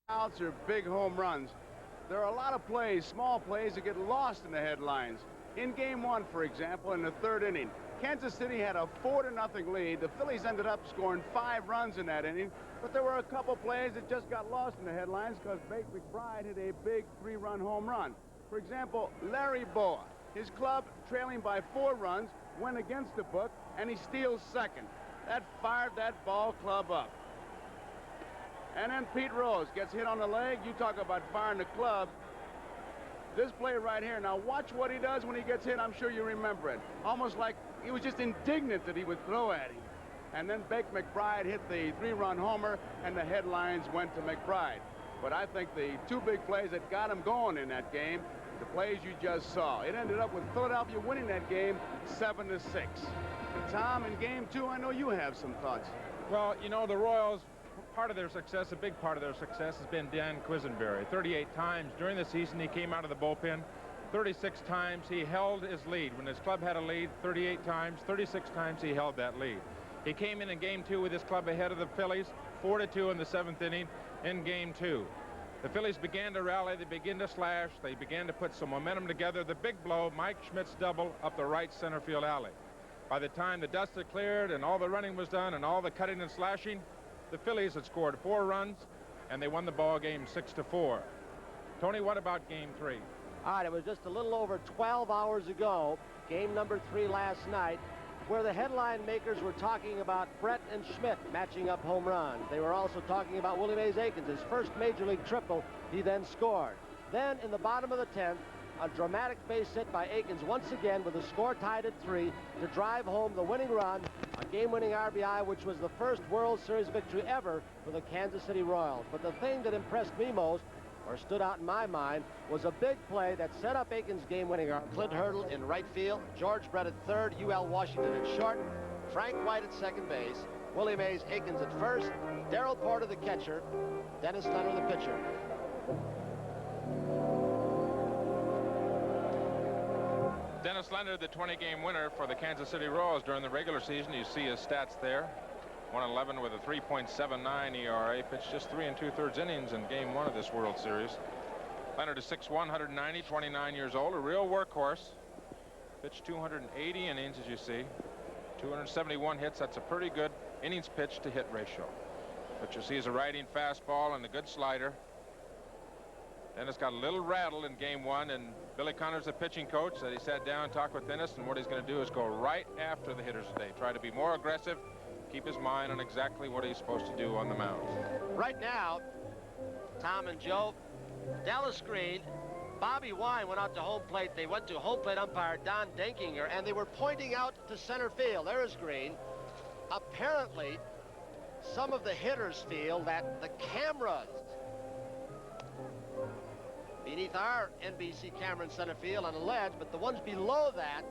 outs or big home runs. There are a lot of plays, small plays, that get lost in the headlines. In Game 1, for example, in the 3rd inning, Kansas City had a 4-0 lead. The Phillies ended up scoring 5 runs in that inning, but there were a couple plays that just got lost in the headlines because Bake McBride hit a big 3-run home run. For example, Larry Boa, his club trailing by 4 runs, went against the book, and he steals second. That fired that ball club up. And then Pete Rose gets hit on the leg. You talk about firing the club. This play right here. Now watch what he does when he gets hit. I'm sure you remember it. Almost like he was just indignant that he would throw at him. And then Bake McBride hit the 3-run homer, and the headlines went to McBride. But I think the 2 big plays that got him going in that game, the plays you just saw. It ended up with Philadelphia winning that game 7-6. Tom, in Game 2, I know you have some thoughts. Well, you know, the Royals, part of their success, a big part of their success has been Dan Quisenberry. 38 times during the season he came out of the bullpen. 36 times he held his lead. When his club had a lead, 38 times, 36 times he held that lead. He came in Game 2 with his club ahead of the Phillies, 4-2 in the 7th inning in Game 2. The Phillies began to rally, they began to slash, they began to put some momentum together. The big blow, Mike Schmidt's double up the right center field alley. By the time the dust had cleared and all the running was done and all the cutting and slashing, the Phillies had scored 4 runs, and they won the ball game 6-4. Tony, what about Game 3? All right, it was just a little over 12 hours ago, game number 3 last night, where the headline makers were talking about Brett and Schmidt matching up home runs. They were also talking about Willie Mays Aikens, his first major league triple he then scored. Then in the bottom of the 10th, a dramatic base hit by Aikens once again with the score tied at 3 to drive home the winning run, a game-winning RBI, which was the first World Series victory ever for the Kansas City Royals. But the thing that impressed me most, or stood out in my mind, was a big play that set up Aikens' game-winning RBI. Clint Hurdle in right field, George Brett at third, U.L. Washington at short, Frank White at second base, Willie Mays Aikens at first, Darrell Porter the catcher, Dennis Leonard the pitcher. Dennis Leonard, the 20-game winner for the Kansas City Royals during the regular season. You see his stats there. 111 with a 3.79 ERA. Pitched just 3 2/3 innings in Game 1 of this World Series. Leonard is 6'1", 190, 29 years old, a real workhorse. Pitched 280 innings, as you see. 271 hits. That's a pretty good innings pitch to hit ratio. What you see is a righting fastball and a good slider. Dennis got a little rattled in Game 1, and Billy Connors, the pitching coach, said he sat down and talked with Dennis, and what he's going to do is go right after the hitters today. Try to be more aggressive, keep his mind on exactly what he's supposed to do on the mound. Right now, Tom and Joe, Dallas Green, Bobby Wine went out to home plate. They went to home plate umpire Don Denkinger, and they were pointing out to center field. There is Green. Apparently, some of the hitters feel that the cameras beneath our NBC camera in center field on a ledge, but the ones below that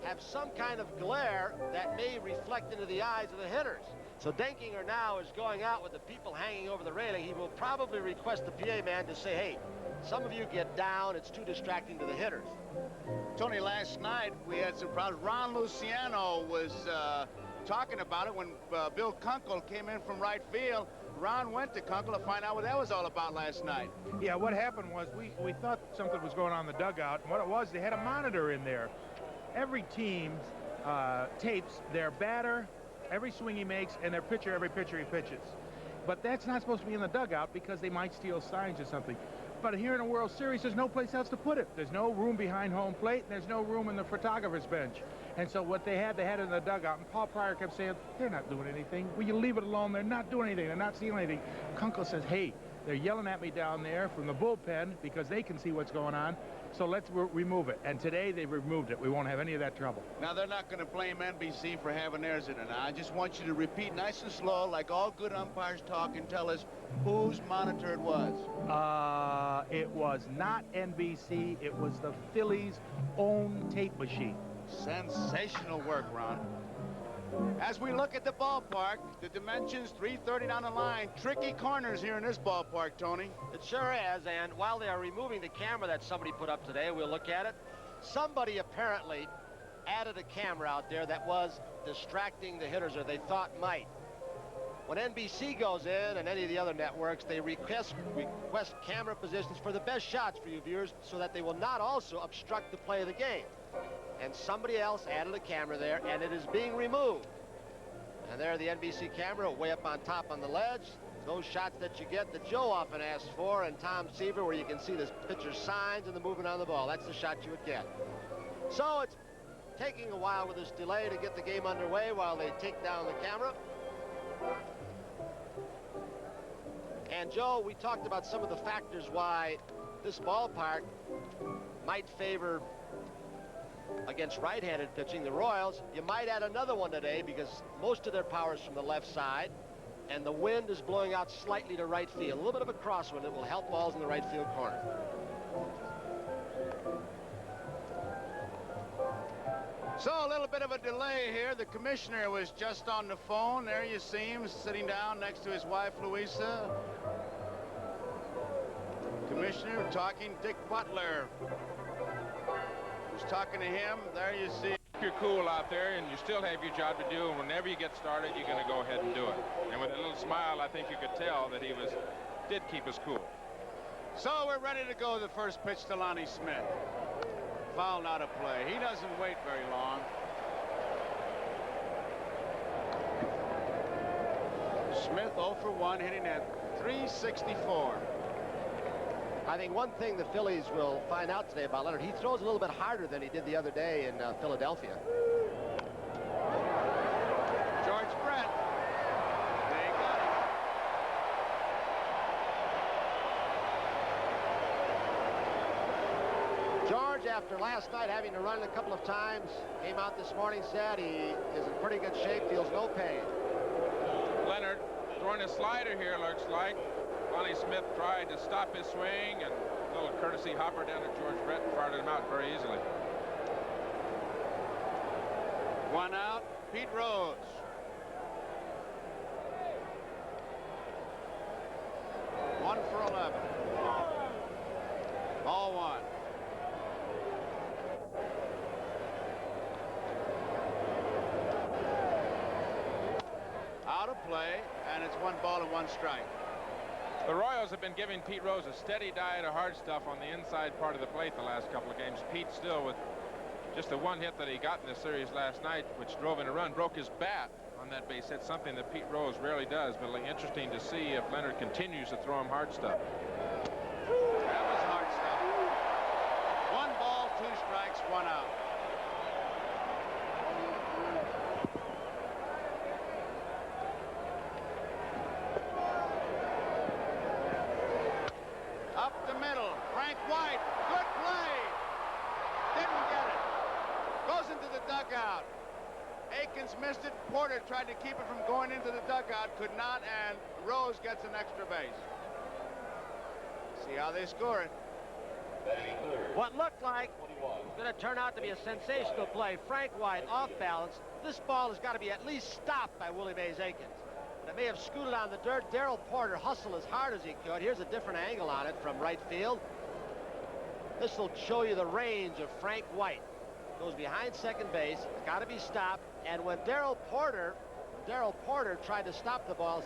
have some kind of glare that may reflect into the eyes of the hitters. So Denkinger now is going out with the people hanging over the railing. He will probably request the PA man to say, hey, some of you get down. It's too distracting to the hitters. Tony, last night we had some problems. Ron Luciano was talking about it when Bill Kunkel came in from right field. Ron went to Kunkel to find out what that was all about last night. Yeah, what happened was we thought something was going on in the dugout, and what it was, they had a monitor in there. Every team tapes their batter, every swing he makes, and their pitcher, every pitcher he pitches. But that's not supposed to be in the dugout because they might steal signs or something. But here in the World Series, there's no place else to put it. There's no room behind home plate, and there's no room in the photographer's bench. And so what they had it in the dugout. And Paul Pryor kept saying, they're not doing anything. Will you leave it alone? They're not doing anything. They're not stealing anything. Kunkel says, hey, they're yelling at me down there from the bullpen because they can see what's going on. So let's remove it. And today they removed it. We won't have any of that trouble. Now, they're not going to blame NBC for having theirs in it. Now, I just want you to repeat nice and slow, like all good umpires talk, and tell us whose monitor it was. It was not NBC. It was the Phillies' own tape machine. Sensational work, Ron. As we look at the ballpark, the dimensions, 330 down the line. Tricky corners here in this ballpark, Tony. It sure is, and while they are removing the camera that somebody put up today, we'll look at it. Somebody apparently added a camera out there that was distracting the hitters, or they thought might. When NBC goes in and any of the other networks, they request camera positions for the best shots for you viewers so that they will not also obstruct the play of the game. And somebody else added a camera there, and it is being removed. And there the NBC camera way up on top on the ledge. Those shots that you get that Joe often asks for, and Tom Seaver, where you can see the pitcher's signs and the movement on the ball. That's the shot you would get. So it's taking a while with this delay to get the game underway while they take down the camera. And Joe, we talked about some of the factors why this ballpark might favor against right-handed pitching the Royals. You might add another one today because most of their power is from the left side, and the wind is blowing out slightly to right field. A little bit of a crosswind that will help balls in the right field corner. So a little bit of a delay here. The commissioner was just on the phone. There you see him sitting down next to his wife, Louisa. Commissioner talking Dick Butler. Who's talking to him. There you see. You're cool out there, and you still have your job to do, and whenever you get started, you're going to go ahead and do it. And with a little smile, I think you could tell that he did keep us cool. So we're ready to go. The first pitch to Lonnie Smith. Foul, not a play. He doesn't wait very long. Smith 0 for 1, hitting at .364. I think one thing the Phillies will find out today about Leonard, he throws a little bit harder than he did the other day in Philadelphia. George Brett. They got him. George, after last night having to run a couple of times, came out this morning, said he is in pretty good shape, feels no pain. Leonard throwing a slider here, looks like. Lonnie Smith tried to stop his swing, and a little courtesy hopper down to George Brett and fired him out very easily. One out, Pete Rose. One for 11. Ball one. Out of play, and it's 1 ball and 1 strike. The Royals have been giving Pete Rose a steady diet of hard stuff on the inside part of the plate the last couple of games. Pete still with just the one hit that he got in the series last night, which drove in a run, broke his bat on that base hit, something that Pete Rose rarely does. But it'll be interesting to see if Leonard continues to throw him hard stuff. That was hard stuff. 1 ball, 2 strikes, 1 out. Up the middle, Frank White, good play. Didn't get it. Goes into the dugout. Akins missed it. Porter tried to keep it from going into the dugout, could not, and Rose gets an extra base. See how they score it. What looked like going to turn out to be a sensational play. Frank White off balance. This ball has got to be at least stopped by Willie Mays Akins. But it may have scooted on the dirt. Darrell Porter hustled as hard as he could. Here's a different angle on it from right field. This will show you the range of Frank White. Goes behind second base. It's got to be stopped. And when Darrell Porter tried to stop the ball,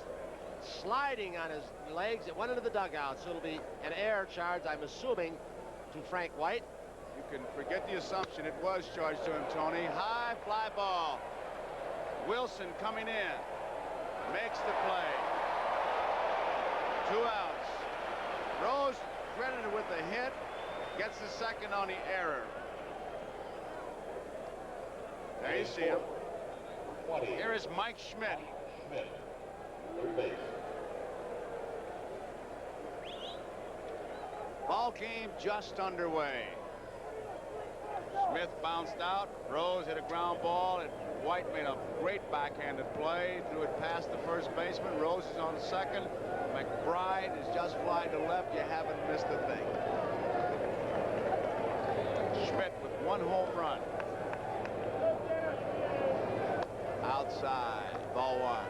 sliding on his legs, it went into the dugout. So it'll be an error charge, I'm assuming, to Frank White. You can forget the assumption. It was charged to him, Tony. High fly ball. Wilson coming in. Makes the play. 2 outs. Rose credited with the hit. Gets the second on the error. There you see him. Here is Mike Schmidt. Third base. Ball game just underway. Smith bounced out. Rose hit a ground ball, and White made a great backhanded play. Threw it past the first baseman. Rose is on second. McBride is just flying to left. You haven't missed a thing. Schmidt with 1 home run. Outside. Ball 1.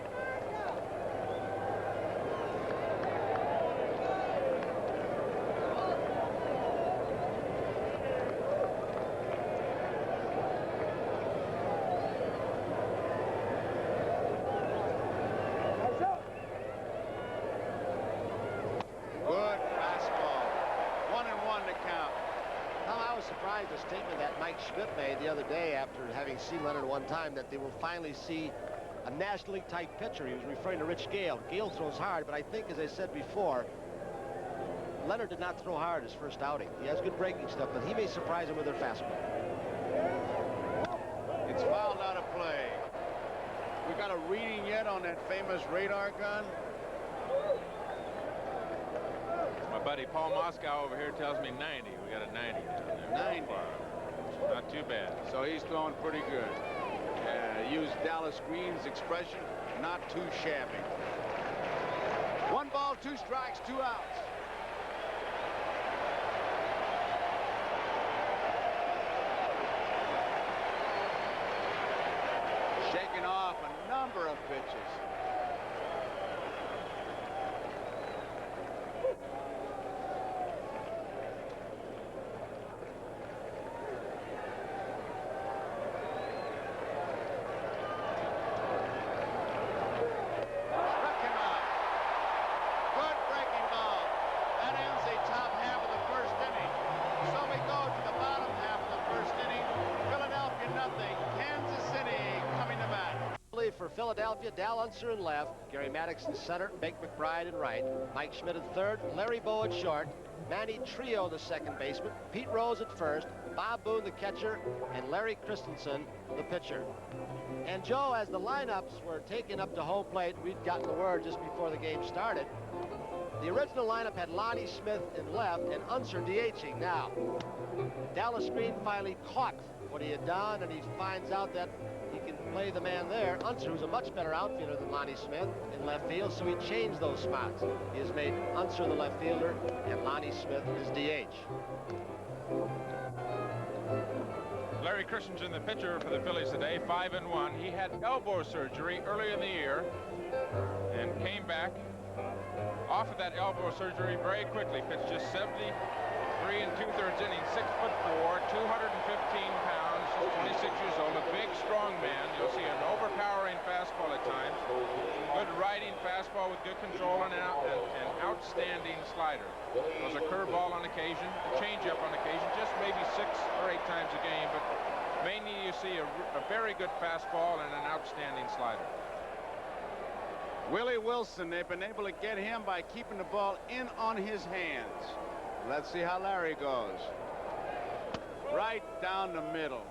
like the statement that Mike Schmidt made the other day after having seen Leonard one time, that they will finally see a National League type pitcher. He was referring to Rich Gale. Gale throws hard, but I think, as I said before, Leonard did not throw hard his first outing. He has good breaking stuff, but he may surprise him with their fastball. It's fouled out of play. We got a reading yet on that famous radar gun? My buddy Paul Moscow over here tells me 90. We got a 90 down there. 90. Not too bad. So he's throwing pretty good. Use Dallas Green's expression, not too shabby. 1 ball, 2 strikes, 2 outs. Shaking off a number of pitches. For Philadelphia, Dal Unser in left, Gary Maddox in center, Bake McBride in right, Mike Schmidt in third, Larry Bowe at short, Manny Trio the second baseman, Pete Rose at first, Bob Boone the catcher, and Larry Christensen the pitcher. And Joe, as the lineups were taken up to home plate, we'd gotten the word just before the game started. The original lineup had Lonnie Smith in left and Unser DHing. Now, Dallas Green finally caught what he had done, and he finds out that he can play the man there. Unser, who's a much better outfielder than Lonnie Smith in left field, so he changed those spots. He has made Unser the left fielder and Lonnie Smith his DH. Larry Christensen, the pitcher for the Phillies today, 5-1. He had elbow surgery early in the year and came back off of that elbow surgery very quickly. Pitched just 73 2/3 innings, 6'4", 215 pounds, 26 years old, a big, strong man. You'll see an overpowering fastball at times. Good riding fastball with good control and an outstanding slider. There's a curveball on occasion, a changeup on occasion, just maybe 6 or 8 times a game, but mainly you see a very good fastball and an outstanding slider. Willie Wilson, they've been able to get him by keeping the ball in on his hands. Let's see how Larry goes. Right down the middle.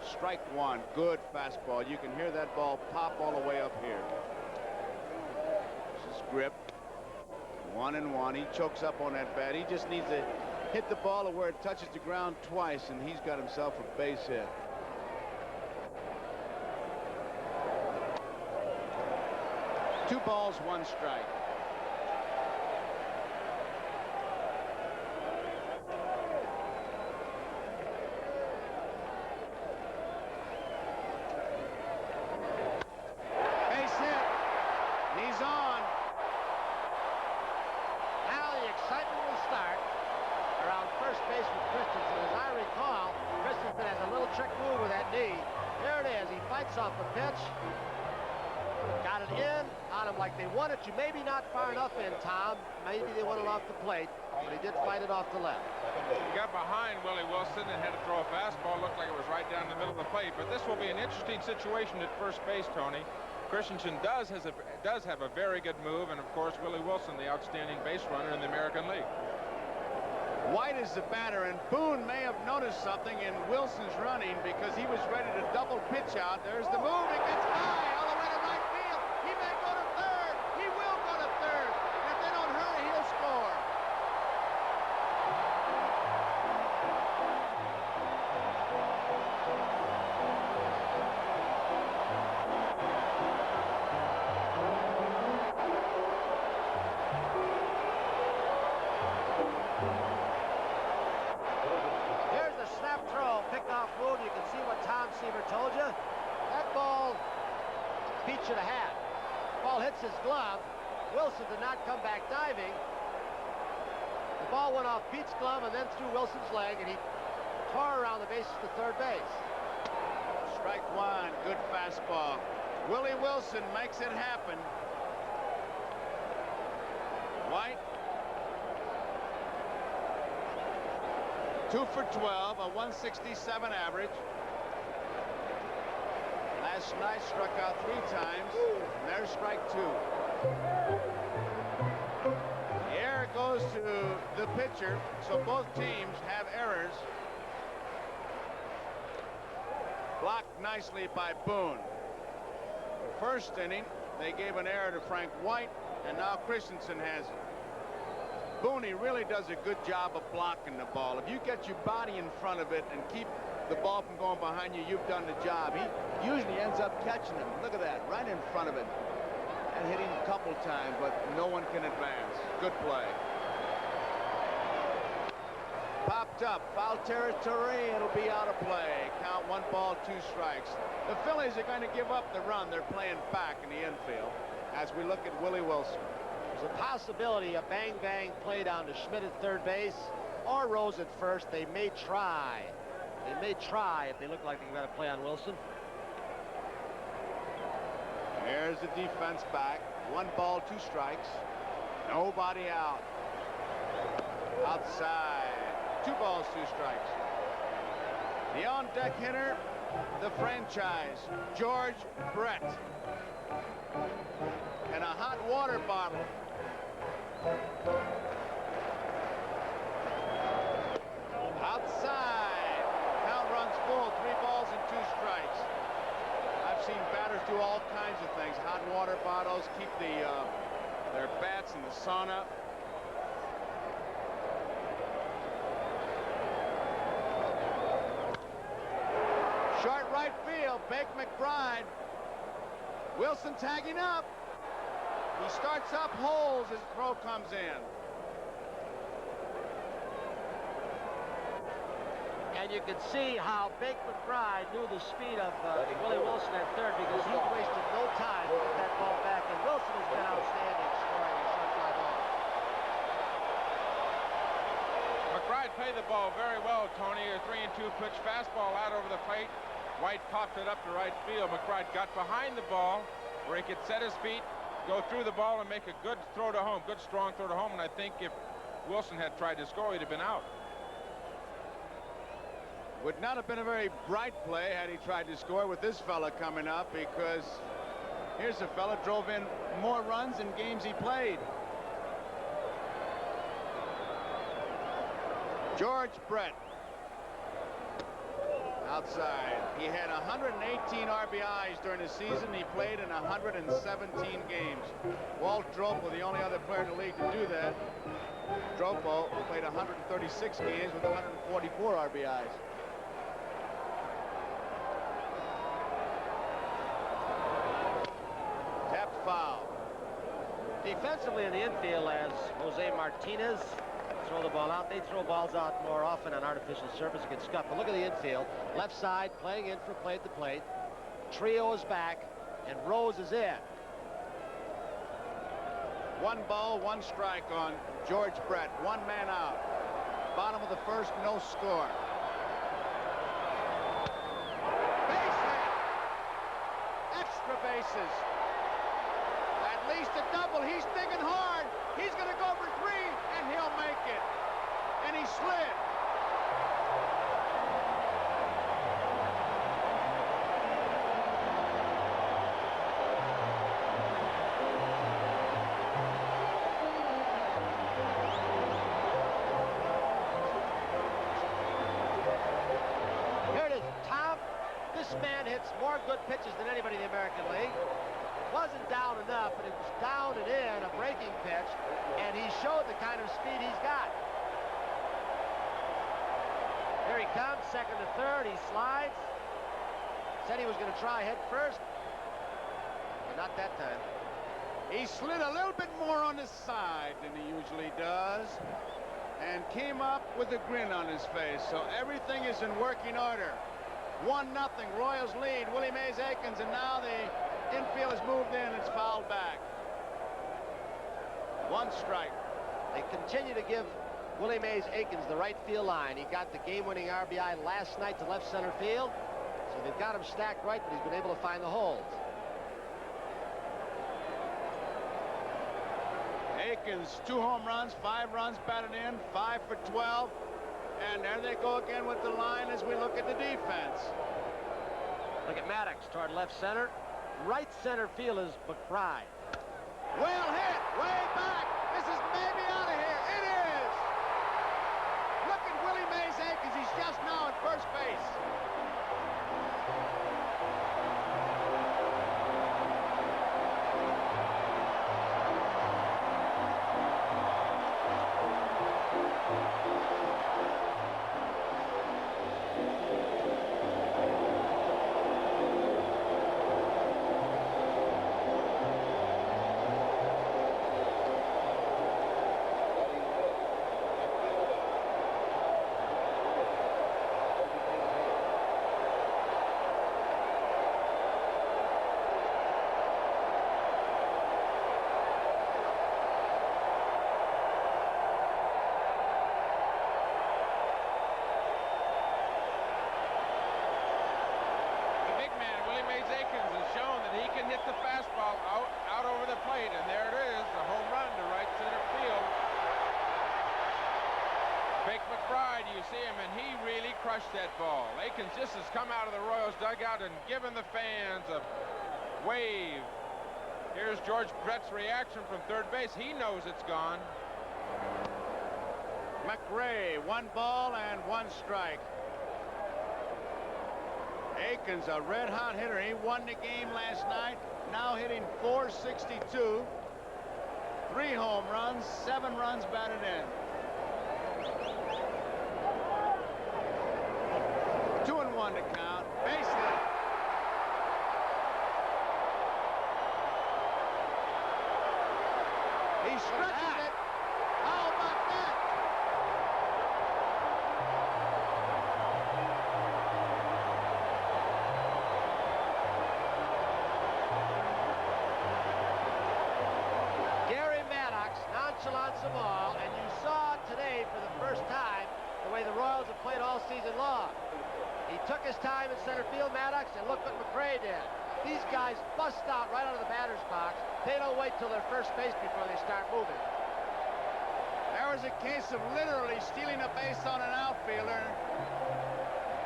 Strike 1. Good fastball. You can hear that ball pop all the way up here. This is grip. 1-1. He chokes up on that bat. He just needs to hit the ball where it touches the ground twice, and he's got himself a base hit. Two balls, 1 strike. Base hit. He's on. Now the excitement will start around first base with Christensen. As I recall, Christensen has a little trick move with that knee. There it is. He fights off the pitch. Got it in on him like they wanted to. Maybe not far enough in, Tom. Maybe they wanted off the plate, but he did fight it off the left. He got behind Willie Wilson and had to throw a fastball. Looked like it was right down the middle of the plate, but this will be an interesting situation at first base, Tony. Christensen does have a very good move, and of course Willie Wilson, the outstanding base runner in the American League. White is the batter, and Boone may have noticed something in Wilson's running because he was ready to double pitch out. There's the move. It gets high all the way to right field. He may go to third. He will go to third. And if they don't hurry, he'll score. You can see what Tom Seaver told you. That ball, Pete should have had. Ball hits his glove. Wilson did not come back diving. The ball went off Pete's glove and then through Wilson's leg, and he tore around the bases to third base. Strike 1. Good fastball. Willie Wilson makes it happen. White. 2 for 12, a 167 average. Last night struck out 3 times. And there's strike 2. The error goes to the pitcher, so both teams have errors. Blocked nicely by Boone. First inning, they gave an error to Frank White, and now Christensen has it. Boone really does a good job of blocking the ball. If you get your body in front of it and keep the ball from going behind you, you've done the job. He usually ends up catching him. Look at that, right in front of it. And hitting a couple times, but no one can advance. Good play. Popped up, foul territory, it'll be out of play. Count 1 ball, 2 strikes. The Phillies are going to give up the run. They're playing back in the infield as we look at Willie Wilson. There's a possibility a bang-bang play down to Schmidt at third base or Rose at first. They may try. They may try if they look like they've got a play on Wilson. There's the defense back. 1 ball, 2 strikes. Nobody out. Outside. 2 balls, 2 strikes. The on-deck hitter, the franchise, George Brett. And a hot water bottle. Outside. Count runs full. 3 balls and 2 strikes. I've seen batters do all kinds of things. Hot water bottles, keep their bats in the sauna. Short right field, Bake McBride. Wilson tagging up. He starts up holes as throw comes in. And you can see how Bake McBride knew the speed of Willie Wilson at third, because he wasted no time to get that ball back. And Wilson has been outstanding scoring a short fly ball. McBride played the ball very well, Tony. A 3-2 pitch fastball out over the plate. White popped it up to right field. McBride got behind the ball where he could set his feet, go through the ball, and make a good throw to home, good strong throw to home. And I think if Wilson had tried to score, he'd have been out. Would not have been a very bright play had he tried to score with this fella coming up, because here's a fella drove in more runs in games he played. George Brett. Outside. He had 118 RBIs during the season. He played in 117 games. Walt Dropo, the only other player in the league to do that. Dropo played 136 games with 144 RBIs. Tapped foul. Defensively in the infield, as Jose Martinez throw the ball out. They throw balls out more often on artificial surface. It gets scuffed. But look at the infield. Left side playing in for play at the plate. Trio is back, and Rose is in. 1 ball, 1 strike on George Brett. 1 man out. Bottom of the first, no score. Base hit. Extra bases. At least a double. He's digging hard. He's going to go for 3, and he'll make it. And he slid. Here it is. Tom, this man hits more good pitches than anybody in the American League. Wasn't down enough, but it was down and in, a breaking pitch, and he showed the kind of speed he's got. Here he comes, second to third. He slides. Said he was going to try head first, but not that time. He slid a little bit more on the side than he usually does, and came up with a grin on his face. So everything is in working order. 1-0, Royals lead. Willie Mays Aikens, and now the infield has moved in. It's fouled back. 1 strike. They continue to give Willie Mays Aikens the right field line. He got the game-winning RBI last night to left center field. So they've got him stacked right, but he's been able to find the holes. Aikens, 2 home runs, 5 runs batted in, 5 for 12. And there they go again with the line as we look at the defense. Look at Maddox toward left center. Right center field is McBride. Well hit, way back. This is maybe out of here. It is. Look at Willie Mays Akins. He's just now at first base. Out over the plate, and there it is, a home run to right center field. Big McBride, you see him, and he really crushed that ball. Akins just has come out of the Royals dugout and given the fans a wave. Here's George Brett's reaction from third base. He knows it's gone. McRae, 1 ball and 1 strike. Akins, a red-hot hitter. He won the game last night. Now hitting .462. 3 home runs, 7 runs batted in. 2-1 to count. Base hit. He stretches it. How about that? Nonchalance the ball, and you saw today for the first time the way the Royals have played all season long. He took his time in center field, Maddox, and look what McRae did. These guys bust out right out of the batter's box. They don't wait till their first base before they start moving. There was a case of literally stealing a base on an outfielder.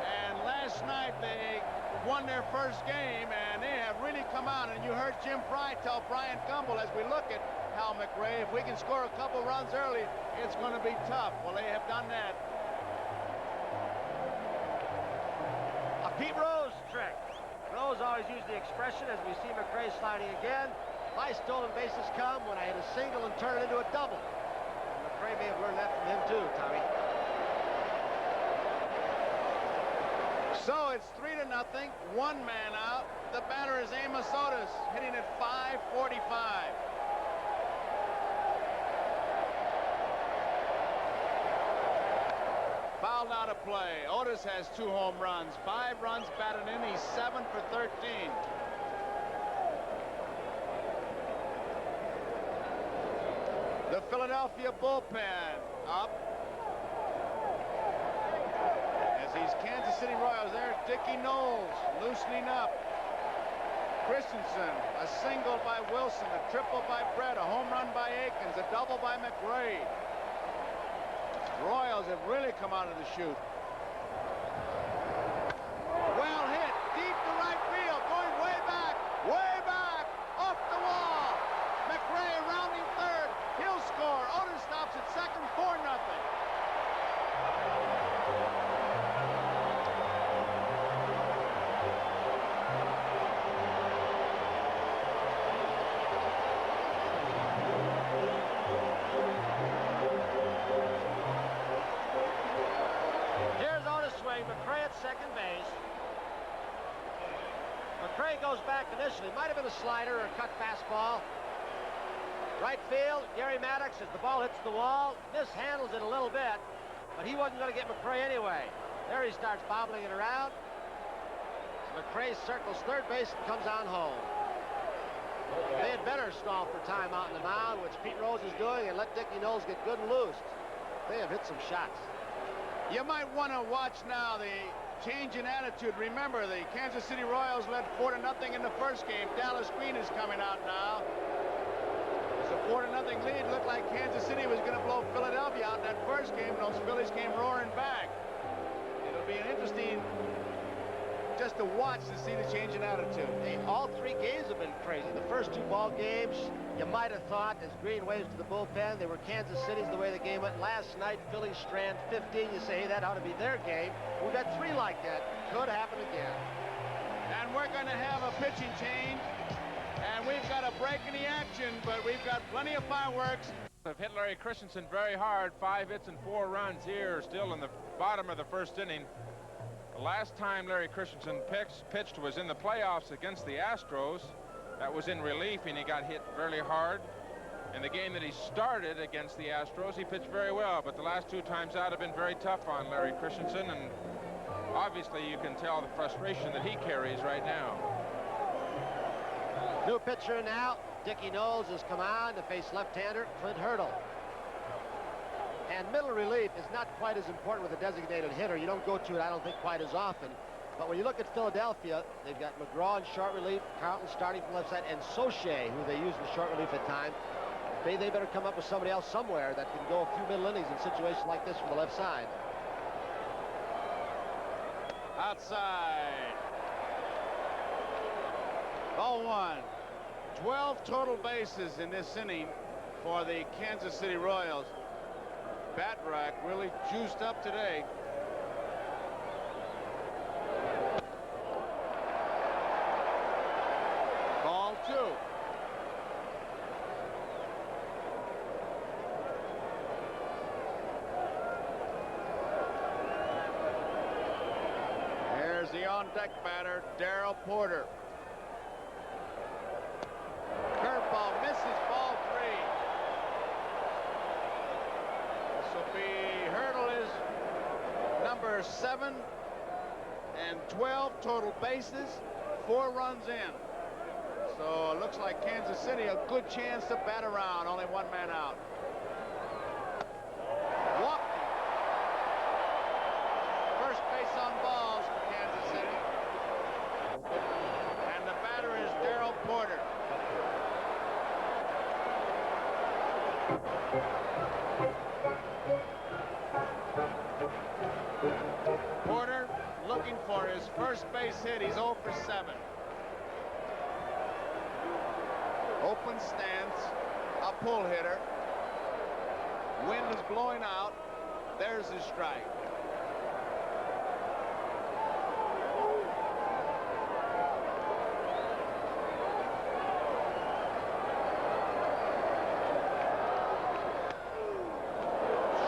And last night they won their first game, and they have really come out. And you heard Jim Fry tell Brian Gumbel as we look at Hal McRae, if we can score a couple runs early, it's going to be tough. Well, they have done that. A Pete Rose trick. Rose always used the expression as we see McRae sliding again. My stolen bases come when I hit a single and turn it into a double. And McRae may have learned that from him too, Tommy. So it's 3-0. 1 man out. The batter is Amos Otis, hitting at .545. Fouled out of play. Otis has 2 home runs, 5 runs batted in. He's 7 for 13. The Philadelphia bullpen up. As these Kansas City Royals, there's Dickie Knowles loosening up. Christensen, a single by Wilson, a triple by Brett, a home run by Akins, a double by McRae. Royals have really come out of the chute. Well hit, deep to right field, going way back, off the wall. McRae rounding third, he'll score. Otis stops at second, 4-0. McRae at second base. McRae goes back initially. Might have been a slider or a cut fastball. Right field, Gary Maddox, as the ball hits the wall, mishandles it a little bit, but he wasn't going to get McRae anyway. There he starts bobbling it around. McRae circles third base and comes on home. They had better stall for time out in the mound, which Pete Rose is doing, and let Dickie Knowles get good and loose. They have hit some shots. You might want to watch now the change in attitude. Remember, the Kansas City Royals led 4-0 in the first game. Dallas Green is coming out now. It's a 4-0 lead. Looked like Kansas City was going to blow Philadelphia out in that first first game, and those Phillies came roaring back. It'll be an interesting just to watch to see the change in attitude. Hey, all 3 games have been crazy. The first 2 ball games, you might have thought, as Green waves to the bullpen, they were Kansas City's the way the game went. Last night, Phillies strand 15. You say, hey, that ought to be their game. We've got 3 like that. Could happen again. And we're going to have a pitching change. And we've got a break in the action, but we've got plenty of fireworks. Have hit Larry Christensen very hard. 5 hits and 4 runs here, still in the bottom of the first inning. The last time Larry Christensen pitched was in the playoffs against the Astros. That was in relief, and he got hit fairly hard. In the game that he started against the Astros, he pitched very well, but the last 2 times out have been very tough on Larry Christensen, and obviously you can tell the frustration that he carries right now. New pitcher now. Dickie Knowles has come on to face left-hander Clint Hurdle. And middle relief is not quite as important with a designated hitter. You don't go to it, I don't think, quite as often. But when you look at Philadelphia, they've got McGraw in short relief, Carlton starting from left side, and Soche, who they use in short relief at times. They better come up with somebody else somewhere that can go a few middle innings in situations like this from the left side. Outside. Ball 1. 12 total bases in this inning for the Kansas City Royals. Batrack really juiced up today. Ball 2. Here's the on-deck batter, Darrell Porter. Curveball misses, ball 3. This will be Hurdle is number 7 and 12 total bases, 4 runs in. So it looks like Kansas City a good chance to bat around, only 1 man out. Walk. First base on balls for Kansas City. And the batter is Darrell Porter. Porter looking for his first base hit. He's 0 for 7. Open stance, a pull hitter. Wind is blowing out. There's his strike.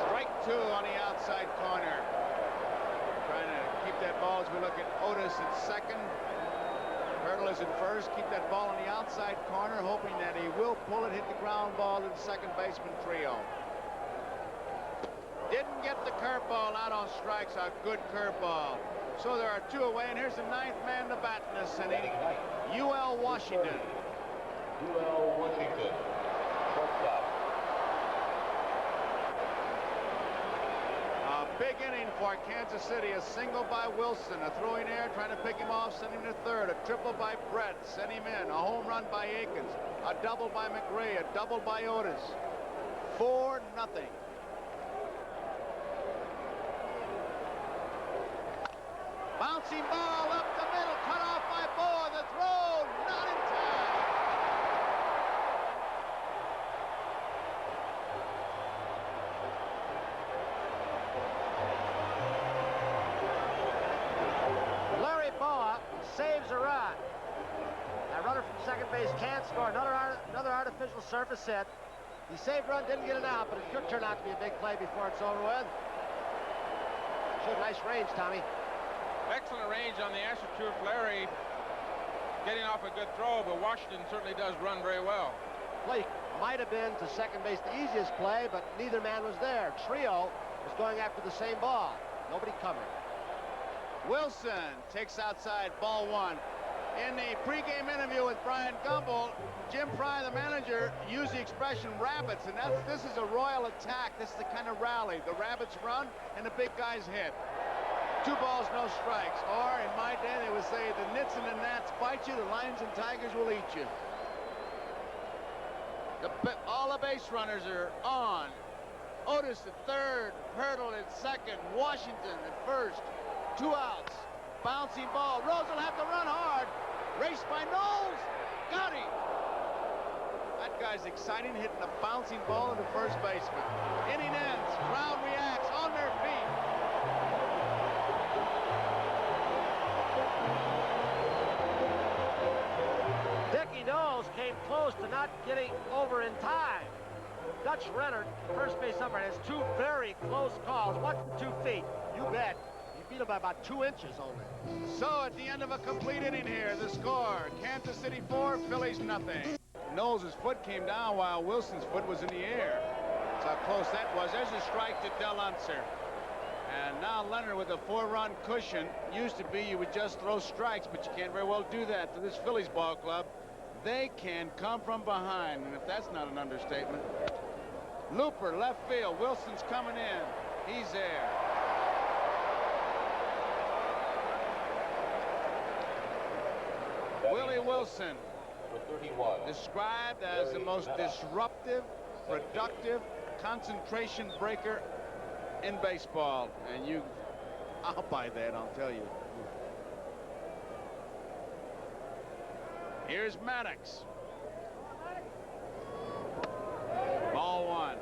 Strike 2 on the outside corner. Trying to keep that ball as we look at Otis at second. Hurdle is at first. Keep that ball on the outside corner, hoping that he will pull it, hit the ground ball to the second baseman trio. Didn't get the curveball out on strikes. A good curveball. So there are 2 away, and here's the 9th man to bat in this inning, UL Washington. UL Washington. Shortstop. A big inning for Kansas City. A single by Wilson, a throwing error, trying to pick him off, send him to third. A triple by Brett, send him in. A home run by Akins. A double by McRae. A double by Otis. 4-0. Bouncing ball up the middle, cut off by Boa. The throw not in time. Larry Boa saves a run. That runner from second base can't score. Another artificial surface hit. The saved run didn't get it out, but it could turn out to be a big play before it's over with. Showed nice range, Tommy. Excellent range on the AstroTurf. Larry getting off a good throw, but Washington certainly does run very well. Play might have been to second base the easiest play, but neither man was there. Trio was going after the same ball. Nobody covered. Wilson takes outside, ball 1. In the pregame interview with Brian Gumbel, Jim Fry, the manager, used the expression rabbits, and this is a royal attack. This is the kind of rally. The rabbits run and the big guys hit. 2 balls, no strikes. Or, in my day, they would say, the nits and the gnats bite you, the lions and tigers will eat you. All the base runners are on. Otis at third, Hurdle at second, Washington at first. 2 outs. Bouncing ball. Rose will have to run hard. Raced by Knowles. Got him. That guy's exciting, hitting a bouncing ball into first baseman. Inning ends. Crowd reacts on their feet. Dickie Knowles came close to not getting over in time. Dutch Renner, first base umpire, has 2 very close calls. Watch the 2 feet. You bet. He beat him by about 2 inches only. So at the end of a complete inning here, the score, Kansas City 4, Phillies nothing. Knowles' foot came down while Wilson's foot was in the air. That's how close that was. There's a strike to Del Unser. And now Leonard with a 4-run cushion. Used to be you would just throw strikes, but you can't very well do that to this Phillies ball club. They can come from behind, and if that's not an understatement. Looper, left field. Wilson's coming in. He's there. Willie Wilson, described as the most disruptive, productive concentration breaker in baseball. And I'll buy that, I'll tell you. Here's Maddox. Ball 1.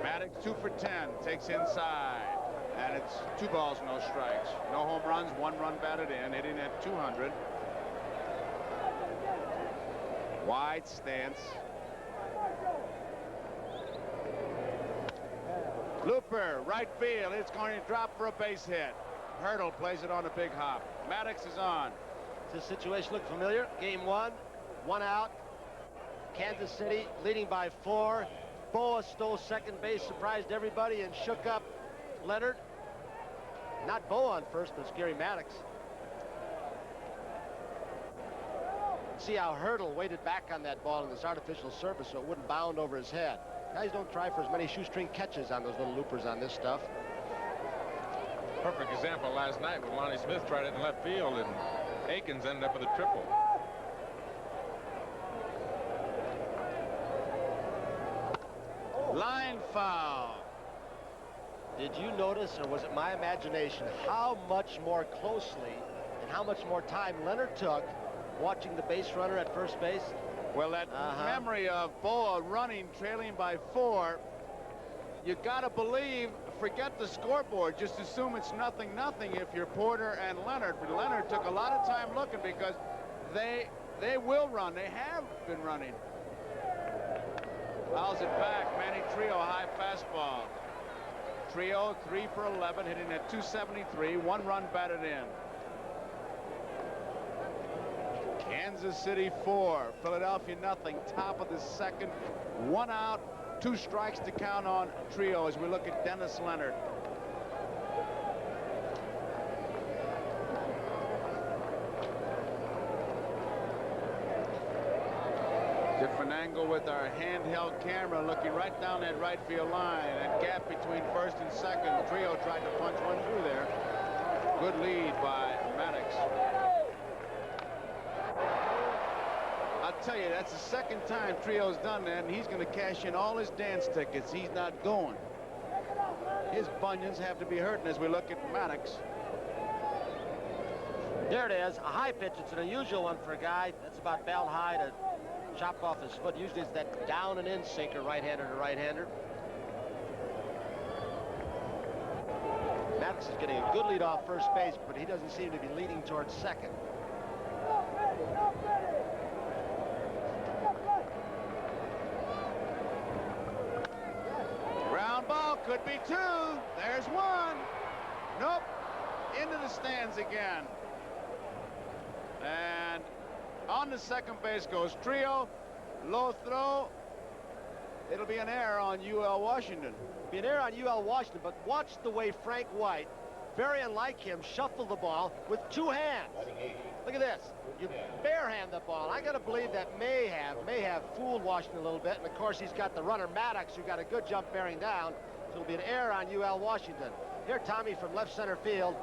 Maddox 2 for 10, takes inside, and it's 2 balls, no strikes. No home runs, 1 run batted in, hitting at 200. Wide stance. Looper, right field. It's going to drop for a base hit. Hurdle plays it on a big hop. Maddox is on. Does this situation look familiar? Game 1, 1 out. Kansas City leading by 4. Boa stole second base, surprised everybody, and shook up Leonard. Not Boa on first, but it's Gary Maddox. See how Hurdle waited back on that ball in this artificial surface so it wouldn't bound over his head. Guys don't try for as many shoestring catches on those little loopers on this stuff. Perfect example last night when Lonnie Smith tried it in left field and Akins ended up with a triple. Line foul. Did you notice, or was it my imagination, how much more closely and how much more time Leonard took watching the base runner at first base? Well, that memory of Boa running, trailing by 4, you got to believe, forget the scoreboard, just assume it's 0-0 if you're Porter and Leonard. But Leonard took a lot of time looking because they will run. They have been running. Fouls it back. Manny Trio, high fastball. Trio 3 for 11, hitting at 273, 1 run batted in. Kansas City 4, Philadelphia nothing. Top of the second, 1 out, 2 strikes to count on Trio as we look at Dennis Leonard. Different angle with our handheld camera, looking right down that right field line. That gap between first and second. Trio tried to punch one through there. Good lead by Maddox. I'll tell you, that's the second time Trio's done that, and he's going to cash in all his dance tickets. He's not going. His bunions have to be hurting as we look at Maddox. There it is, a high pitch. It's an unusual one for a guy that's about belt high to chop off his foot. Usually it's that down and in sinker, right-hander to right-hander. Maddox is getting a good lead off first base, but he doesn't seem to be leading towards second. Ground ball, could be 2. There's 1. Nope. Into the stands again. And on the second base goes Trio. Low throw. It'll be an error on UL Washington. Be an error on UL Washington, but watch the way Frank White, very unlike him, shuffled the ball with 2 hands. Look at this. You barehand the ball. I got to believe that may have fooled Washington a little bit. And of course, he's got the runner Maddox, who got a good jump bearing down. So it'll be an error on UL Washington. Here, Tommy from left center field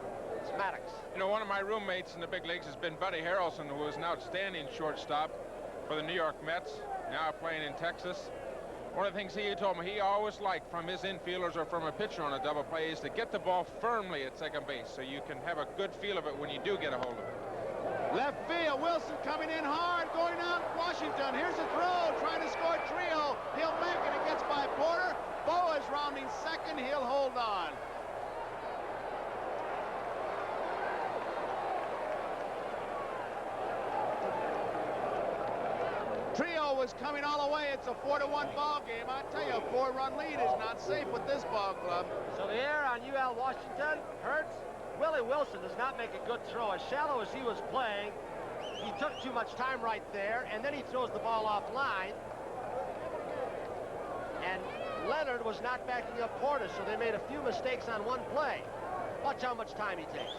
It's Maddox. You know, one of my roommates in the big leagues has been Buddy Harrelson, who was an outstanding shortstop for the New York Mets, now playing in Texas. One of the things he told me he always liked from his infielders or from a pitcher on a double play is to get the ball firmly at second base so you can have a good feel of it when you do get a hold of it. Left field, Wilson coming in hard, going out. Washington, here's a throw, trying to score Trio. He'll make it. It gets by Porter. Boa is rounding second. He'll hold on. Trio was coming all the way. It's a 4-1 ball game. I tell you, a 4-run lead is not safe with this ball club. So the error on UL Washington hurts. Willie Wilson does not make a good throw. As shallow as he was playing, he took too much time right there, and then he throws the ball off line. And Leonard was not backing up Porter, so they made a few mistakes on one play. Watch how much time he takes.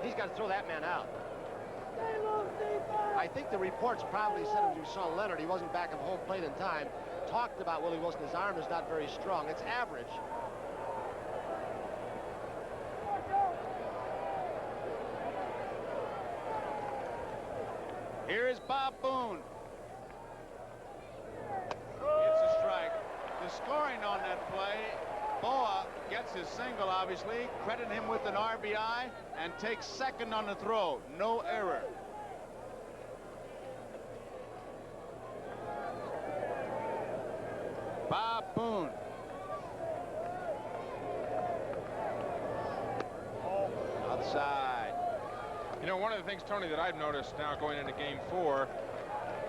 He's got to throw that man out. I think the reports probably said when you saw Leonard, he wasn't back at home plate in time. Talked about Willie Wilson. His arm is not very strong. It's average. Here is Bob Boone. It's a strike. The scoring on that play, Boa gets his single, obviously, credit him with an RBI, and takes second on the throw. No error. Bob Boone. Outside. You know, one of the things, Tony, that I've noticed now going into Game 4,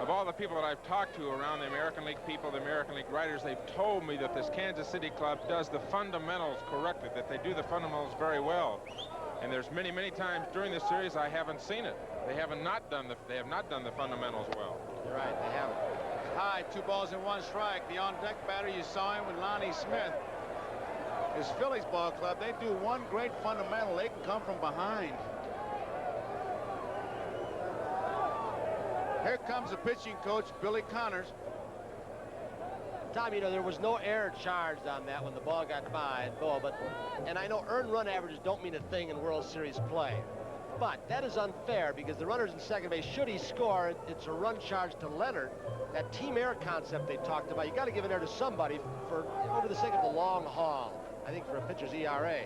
of all the people that I've talked to around the American League people, the American League writers, they've told me that this Kansas City club does the fundamentals correctly, that they do the fundamentals very well. And there's many, many times during this series I haven't seen it. They have not done the fundamentals well. You're right, they haven't. High, 2 balls and 1 strike. The on-deck batter, you saw him with Lonnie Smith. This Phillies ball club, they do one great fundamental. They can come from behind. Here comes the pitching coach, Billy Connors. Tom, you know, there was no error charged on that when the ball got by Boa, and I know earned run averages don't mean a thing in World Series play. But that is unfair because the runner's in second base. Should he score, it's a run charge to Leonard. That team air concept they talked about, you got to give an air to somebody for over the sake of the long haul. I think for a pitcher's ERA.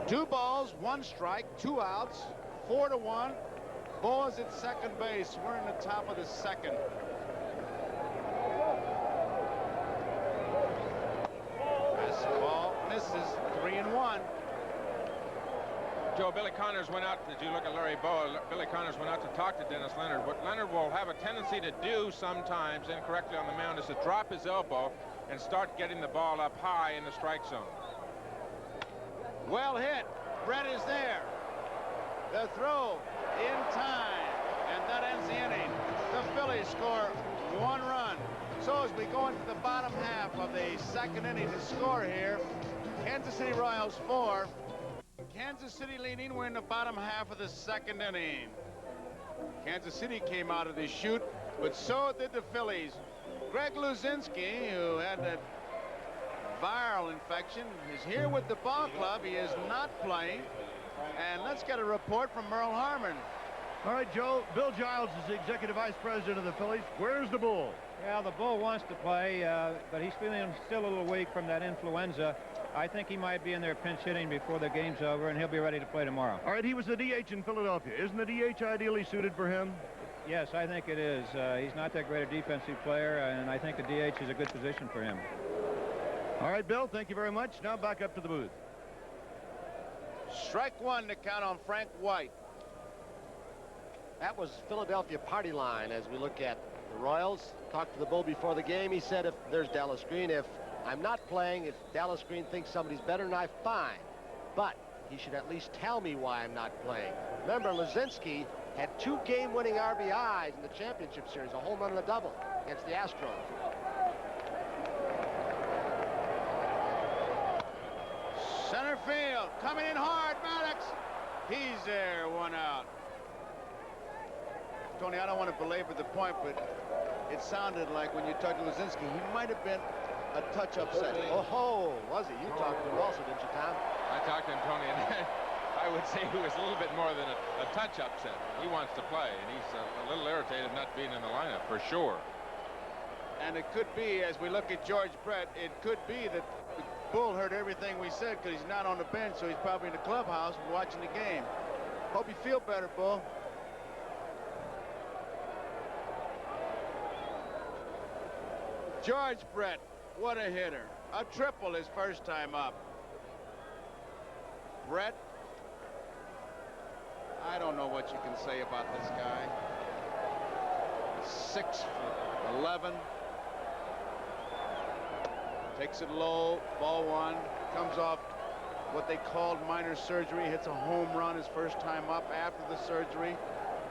2 balls, 1 strike, 2 outs, 4-1. Boa's at second base. We're in the top of the second. This ball misses. 3-1. Joe, Billy Connors went out. Did you look at Larry Boa? Billy Connors went out to talk to Dennis Leonard. What Leonard will have a tendency to do sometimes incorrectly on the mound is to drop his elbow and start getting the ball up high in the strike zone. Well hit. Brett is there. The throw in time, and that ends the inning. The Phillies score 1 run. So as we go into the bottom half of the second inning, the score here, Kansas City Royals 4. Kansas City leading. We're in the bottom half of the second inning. Kansas City came out of the chute, but so did the Phillies. Greg Luzinski, who had that viral infection, is here with the ball club. He is not playing. And let's get a report from Merle Harmon. All right, Joe. Bill Giles is the executive vice president of the Phillies. Where's the Bull? Yeah, the Bull wants to play, but he's feeling still a little weak from that influenza. I think he might be in there pinch hitting before the game's over, and he'll be ready to play tomorrow. All right, he was the DH in Philadelphia. Isn't the DH ideally suited for him? Yes, I think it is. He's not that great a defensive player, and I think the DH is a good position for him. All right, Bill, thank you very much. Now back up to the booth. Strike 1 to count on Frank White. That was Philadelphia party line as we look at the Royals. Talked to the Bull before the game. He said, if there's Dallas Green, if I'm not playing, if Dallas Green thinks somebody's better than I, fine. But he should at least tell me why I'm not playing. Remember, Luzinski had 2 game-winning RBIs in the championship series, a home run and a double against the Astros. Center field, coming in hard, Maddox. He's there, 1 out. Tony, I don't want to belabor the point, but it sounded like when you talked to Luzinski, he might have been a touch upset. Oh, was he? You talked to him also, didn't you, Tom? I talked to him, Tony, and I would say he was a little bit more than a touch upset. He wants to play, and he's a little irritated not being in the lineup, for sure. And it could be, as we look at George Brett, it could be that the Bull heard everything we said because he's not on the bench, so he's probably in the clubhouse watching the game. Hope you feel better, Bull. George Brett, what a hitter. A triple his first time up. Brett, I don't know what you can say about this guy. 6'11". Takes it low, ball one. Comes off what they called minor surgery. Hits a home run his first time up after the surgery.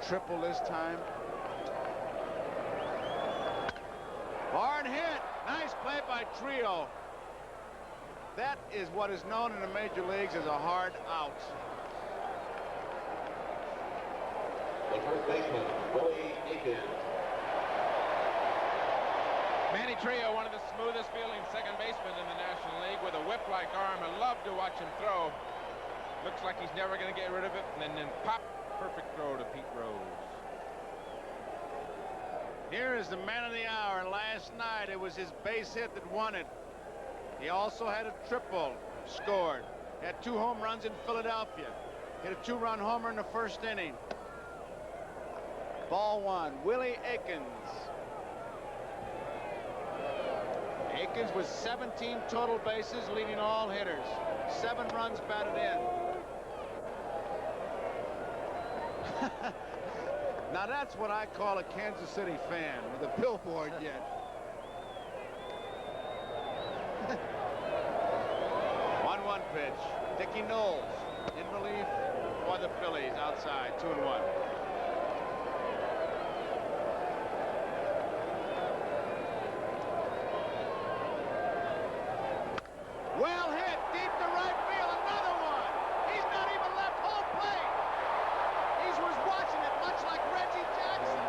Triple this time. Hard hit. Nice play by Trio. That is what is known in the major leagues as a hard out. The first baseman, Willie Aikens. Manny Trio, one of the smoothest fielding second basemen in the National League with a whip-like arm. I love to watch him throw. Looks like he's never going to get rid of it. And then pop, perfect throw to Pete Rose. Here is the man of the hour. Last night it was his base hit that won it. He also had a triple scored. Had 2 home runs in Philadelphia. Hit a 2-run homer in the first inning. Ball one, Willie Aikens. Aikens with 17 total bases, leading all hitters. 7 runs batted in. Now that's what I call a Kansas City fan with a billboard yet. 1-1 pitch. Dickie Knowles in relief for the Phillies outside, 2-1. Well hit, deep to right field, another one. He's not even left home plate. He was watching it much like Reggie Jackson.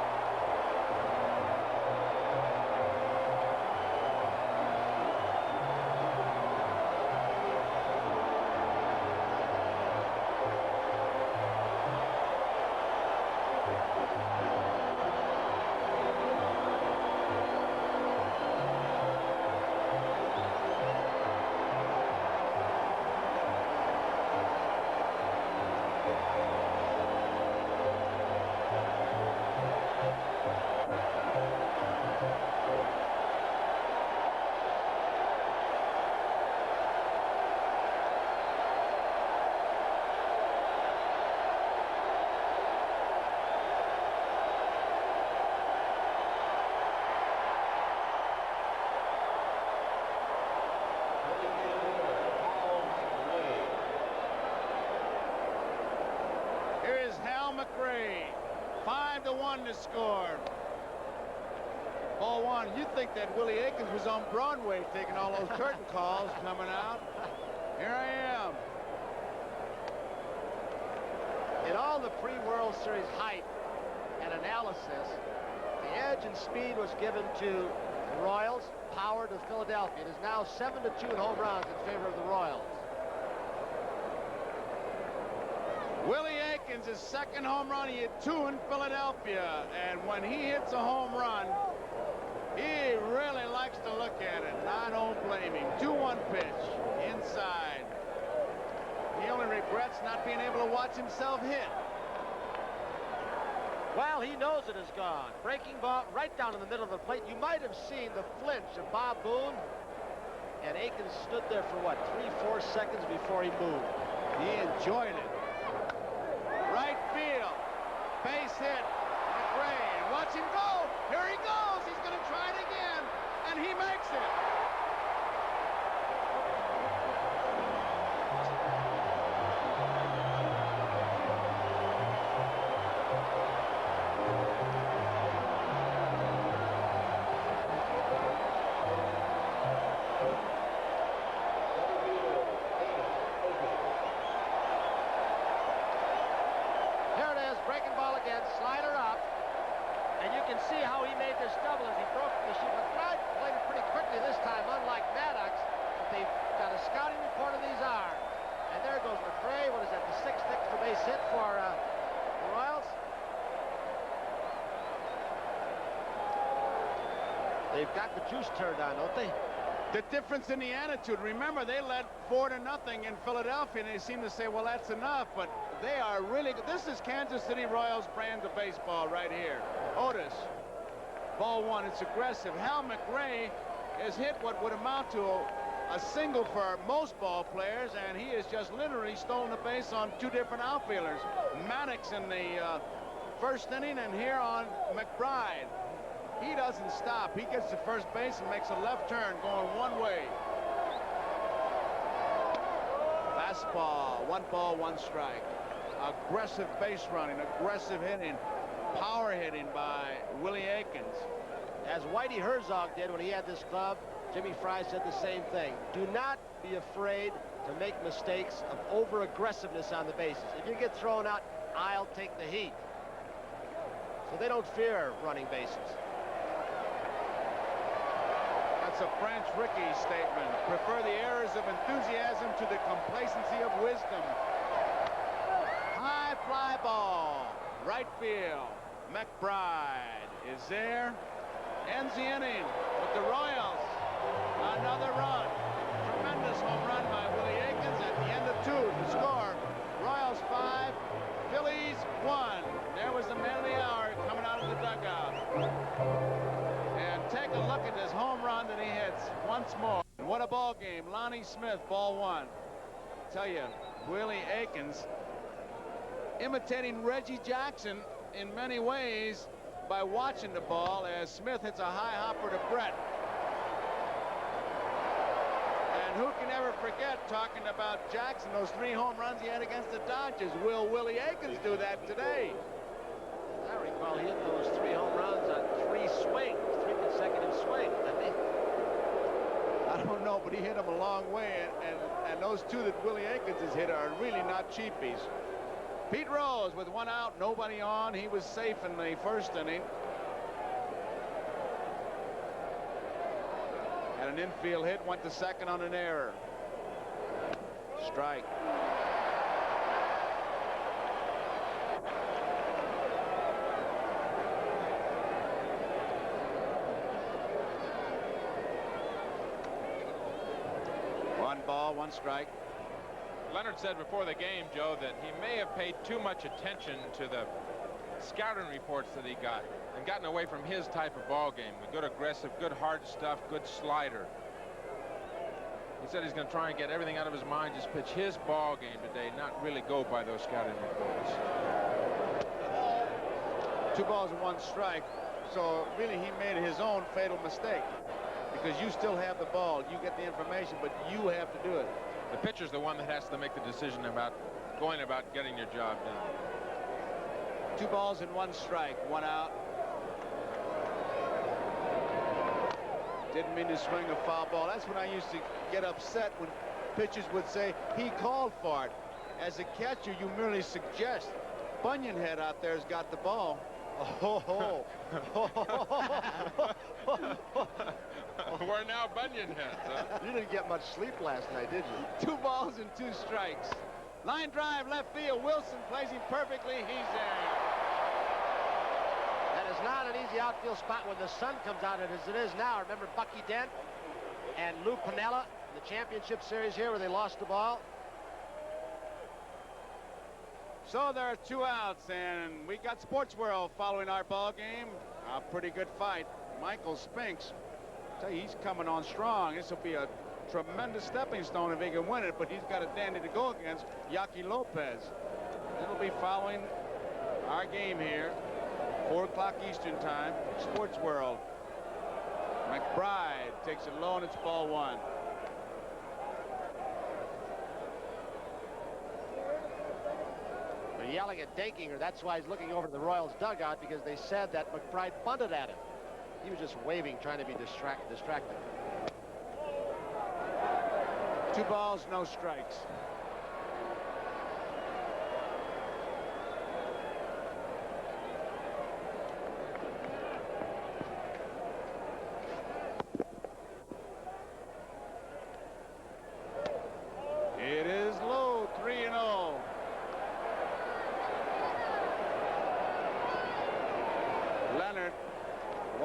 McRae, 5-1 to score. Ball one. You'd think that Willie Aikens was on Broadway taking all those curtain calls coming out. Here I am. In all the pre-World Series hype and analysis, the edge and speed was given to the Royals, power to Philadelphia. It is now 7-2 in home runs in favor of the Royals. Willie Aikens, his second home run. He hit 2 in Philadelphia, and when he hits a home run, he really likes to look at it. And I don't blame him. 2-1 pitch inside. He only regrets not being able to watch himself hit. Well, he knows it is gone. Breaking ball right down in the middle of the plate. You might have seen the flinch of Bob Boone. And Aikens stood there for, what, 3-4 seconds before he moved. He enjoyed it. Right field. Base hit. McRae. And watch him go. Here he goes. He's going to try it again. And he makes it. And you can see how he made this double as he broke the machine. McBride played it pretty quickly this time, unlike Maddox. But they've got a scouting report of these are. And there goes McRae. What is that, the 6th extra base hit for the Royals? They've got the juice turned on, don't they? The difference in the attitude. Remember, they led 4-0 in Philadelphia, and they seem to say, well, that's enough. But they are really good. This is Kansas City Royals brand of baseball right here. Otis, ball 1. It's aggressive. Hal McRae has hit what would amount to a single for most ball players, and he has just literally stolen the base on 2 different outfielders. Maddox in the first inning, and here on McBride. He doesn't stop. He gets to first base and makes a left turn going one way. Fastball, 1 ball, 1 strike. Aggressive base running, aggressive hitting, power hitting by Willie Aikens. As Whitey Herzog did when he had this club, Jimmy Fry said the same thing. Do not be afraid to make mistakes of over-aggressiveness on the bases. If you get thrown out, I'll take the heat. So they don't fear running bases. That's a French Rickey statement. Prefer the errors of enthusiasm to the complacency of wisdom. High fly ball, right field. McBride is there. Ends the inning with the Royals. Another run. Tremendous home run by Willie Aikens at the end of 2 to score. Royals 5, Phillies 1. There was the man of the hour coming out of the dugout. And take a look at this home run that he hits once more. What a ball game. Lonnie Smith, ball 1. Tell you, Willie Aikens imitating Reggie Jackson in many ways by watching the ball as Smith hits a high hopper to Brett. And who can ever forget, talking about Jackson, those 3 home runs he had against the Dodgers? Will Willie Aikens do that today? I recall he hit those 3 home runs on 3 swings, 3 consecutive swings, didn't he? I don't know, but he hit them a long way, and those 2 that Willie Aikens has hit are really not cheapies. Pete Rose with 1 out, nobody on. He was safe in the first inning. Had an infield hit, went to second on an error. Strike. One ball, 1 strike. Leonard said before the game, Joe, that he may have paid too much attention to the scouting reports that he got and gotten away from his type of ball game. The good aggressive, good hard stuff, good slider. He said he's going to try and get everything out of his mind, just pitch his ball game today, not really go by those scouting reports. 2 balls and 1 strike. So really he made his own fatal mistake, because you still have the ball. You get the information, but you have to do it. The pitcher's the one that has to make the decision about going about getting your job done. 2 balls and 1 strike, 1 out. Didn't mean to swing a foul ball. That's when I used to get upset when pitchers would say he called for it. As a catcher, you merely suggest. Bunyanhead out there's got the ball. Oh, We're now Bunyanheads, huh? You didn't get much sleep last night, did you? 2 balls and 2 strikes. Line drive, left field. Wilson plays him perfectly. He's there. That is not an easy outfield spot when the sun comes out as it is now. Remember Bucky Dent and Lou Piniella in the championship series here where they lost the ball? So there are 2 outs, and we got Sports World following our ball game. A pretty good fight. Michael Spinks, I tell you, he's coming on strong. This will be a tremendous stepping stone if he can win it, but he's got a dandy to go against, Yaki Lopez. It'll be following our game here, 4 o'clock Eastern time, Sports World. McBride takes it low, and it's ball 1. They're yelling at Dankinger. That's why he's looking over to the Royals dugout, because they said that McBride bunted at him. He was just waving, trying to be distracted. 2 balls, no strikes.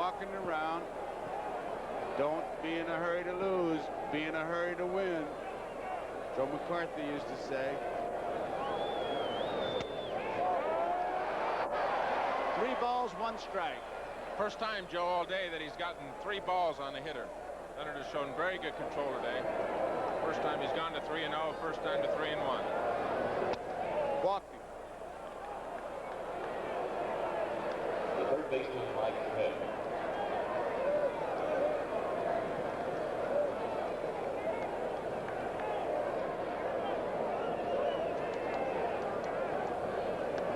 walking around. Don't be in a hurry to lose. Be in a hurry to win. Joe McCarthy used to say. 3 balls, 1 strike. First time, Joe, all day that he's gotten 3 balls on the hitter. Leonard has shown very good control today. First time he's gone to 3-0. First time to 3-1. Walking. The third baseman, Mike Smith.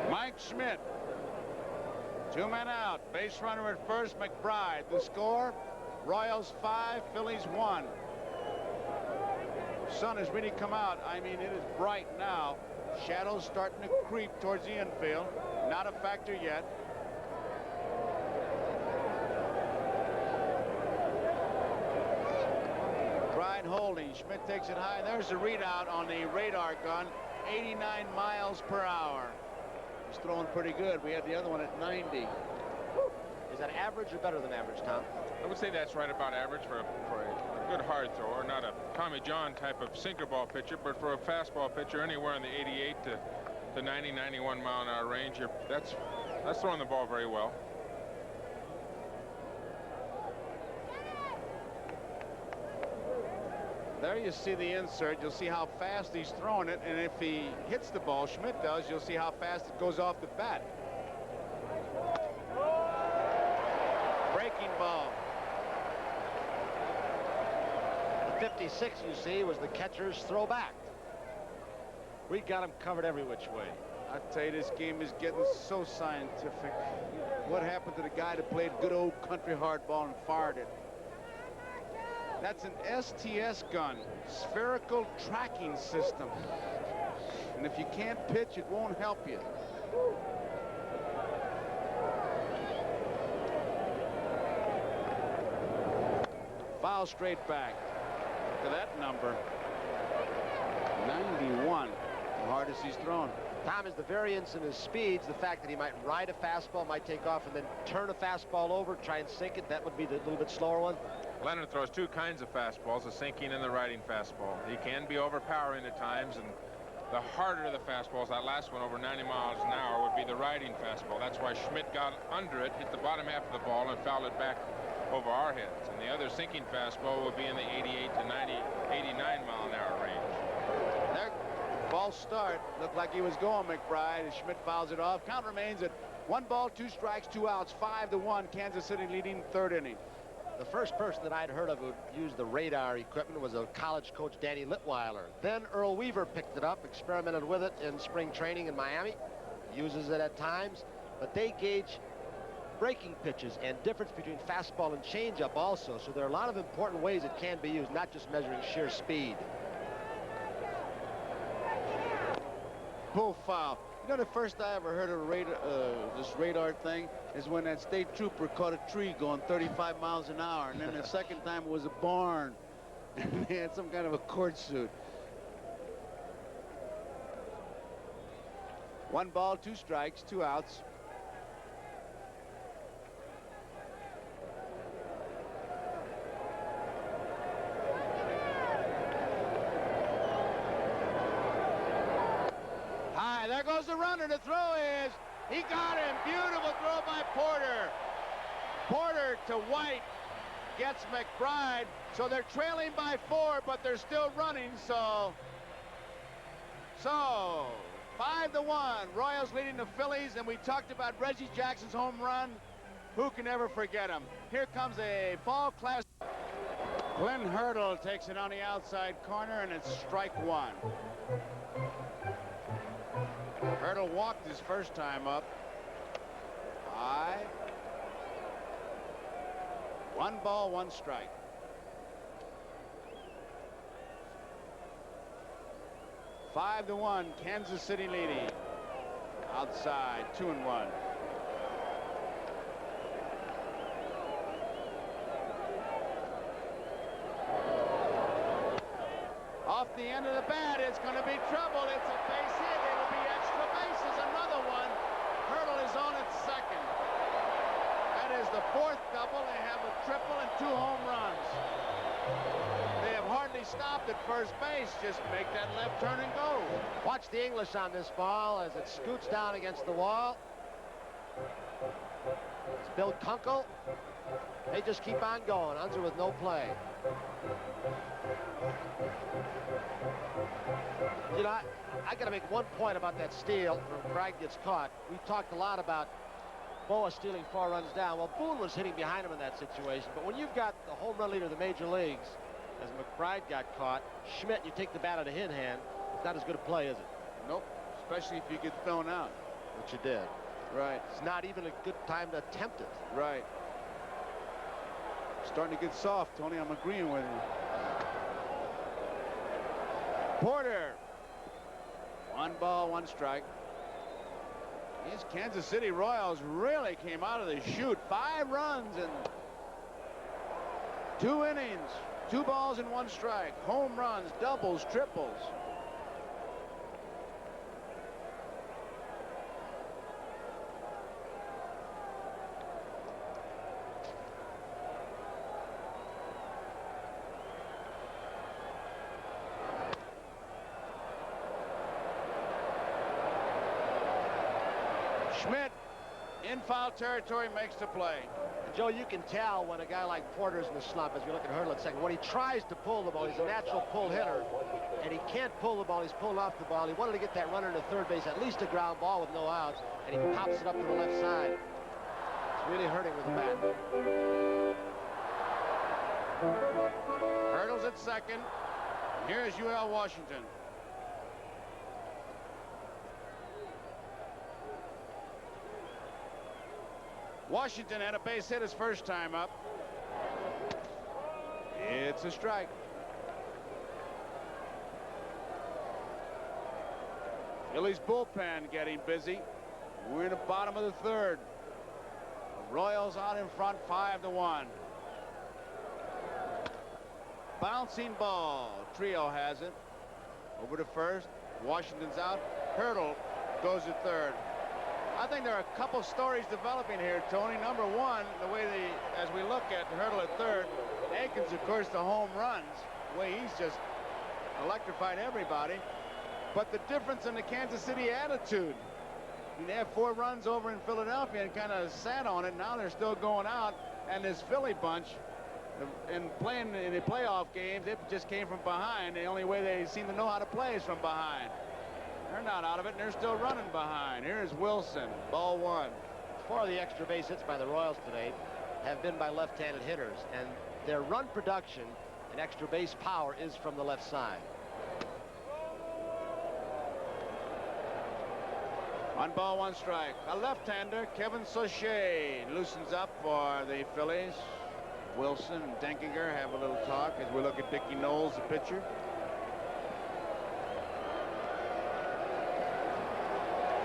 Mike Schmidt. 2 men out. Base runner at first, McBride. The score, Royals 5, Phillies 1. Sun has really come out. I mean, it is bright now. Shadows starting to creep towards the infield. Not a factor yet. Bride holding. Schmidt takes it high. There's the readout on the radar gun. 89 miles per hour. He's throwing pretty good. We had the other one at 90. Is that average or better than average, Tom? I would say that's right about average for a good hard thrower. Not a Tommy John type of sinker ball pitcher, but for a fastball pitcher, anywhere in the 88 to 90, 91 mile an hour range, that's throwing the ball very well. There you see the insert. You'll see how fast he's throwing it, and if he hits the ball, Schmidt does, you'll see how fast it goes off the bat. Breaking ball. The 56, you see, was the catcher's throwback. We got him covered every which way. I tell you, this game is getting so scientific. What happened to the guy that played good old country hardball and fired it? That's an STS gun, spherical tracking system. And if you can't pitch, it won't help you. Foul straight back. Look at that number. 91. The hardest he's thrown. Tom, is the variance in his speeds, the fact that he might ride a fastball, might take off and then turn a fastball over, try and sink it, that would be the little bit slower one? Leonard throws 2 kinds of fastballs, the sinking and the riding fastball. He can be overpowering at times, and the harder the fastballs, that last one over 90 miles an hour, would be the riding fastball. That's why Schmidt got under it, hit the bottom half of the ball, and fouled it back over our heads. And the other sinking fastball would be in the 88 to 90, 89 mile an hour range. There, false start. Looked like he was going, McBride, and Schmidt fouls it off. Count remains at 1 ball, 2 strikes, 2 outs, 5-1. Kansas City leading 3rd inning. The first person that I'd heard of who used the radar equipment was a college coach, Danny Litweiler. Then Earl Weaver picked it up, experimented with it in spring training in Miami, uses it at times, but they gauge breaking pitches and difference between fastball and changeup also. So there are a lot of important ways it can be used, not just measuring sheer speed. Pull foul. You know, the first I ever heard of this radar thing is when that state trooper caught a tree going 35 miles an hour, and then the second time it was a barn, and they had some kind of a court suit. 1 ball, 2 strikes, 2 outs. There goes the runner. The throw is, he got him. Beautiful throw by Porter. Porter to White gets McBride. So they're trailing by 4, but they're still running. So 5-1. Royals leading the Phillies, and we talked about Reggie Jackson's home run. Who can ever forget him? Here comes a fall class. Glenn Hurdle takes it on the outside corner, and it's strike 1. Hurdle walked his first time up. 1 ball, 1 strike. Five to 1, Kansas City leading. Outside, 2-1. Off the end of the bat, it's going to be trouble. It's a base hit. It'll be extra bases. Another one. Hurdle is on at second. That is the 4th double left at first base. Just make that left turn and go. Watch the English on this ball as it scoots down against the wall. It's Bill Kunkel. They just keep on going. Unser with no play. You know, I got to make one point about that steal when Bragg gets caught. We talked a lot about Boa stealing 4 runs down. Well, Boone was hitting behind him in that situation. But when you've got the home run leader of the major leagues, as McBride got caught, Schmidt, you take the bat out of his hand. It's not as good a play, is it? Nope, especially if you get thrown out. Which you did. Right. It's not even a good time to attempt it. Right. Starting to get soft, Tony. I'm agreeing with you. Porter. 1 ball, 1 strike. These Kansas City Royals really came out of the chute. 5 runs in 2 innings. 2 balls and 1 strike. Home runs, doubles, triples. Schmidt in foul territory makes the play. And Joe, you can tell when a guy like Porter's in the slump, as we look at Hurdle at second. When he tries to pull the ball, he's a natural pull hitter, and he can't pull the ball. He's pulling off the ball. He wanted to get that runner to third base, at least a ground ball with no outs, and he pops it up to the left side. It's really hurting with the bat. Hurdle's at second. Here's UL Washington. Washington had a base hit his first time up. It's a strike. Phillies bullpen getting busy. We're in the bottom of the 3rd. The Royals out in front 5-1. Bouncing ball. Trio has it. Over to first. Washington's out. Hurdle goes to third. I think there are a couple stories developing here, Tony. Number one, the way as we look at Hurdle at third, Aikens, of course, the home runs, the way he's just electrified everybody. But the difference in the Kansas City attitude. I mean, they have 4 runs over in Philadelphia and kind of sat on it. Now they're still going out, and this Philly bunch, and playing in the playoff games, they just came from behind. The only way they seem to know how to play is from behind. They're not out of it, and they're still running behind. Here's Wilson, ball 1. 4 of the extra base hits by the Royals today have been by left-handed hitters, and their run production and extra base power is from the left side. 1 ball, 1 strike. A left-hander, Kevin Sauché, loosens up for the Phillies. Wilson and Denkinger have a little talk as we look at Dickie Knowles, the pitcher.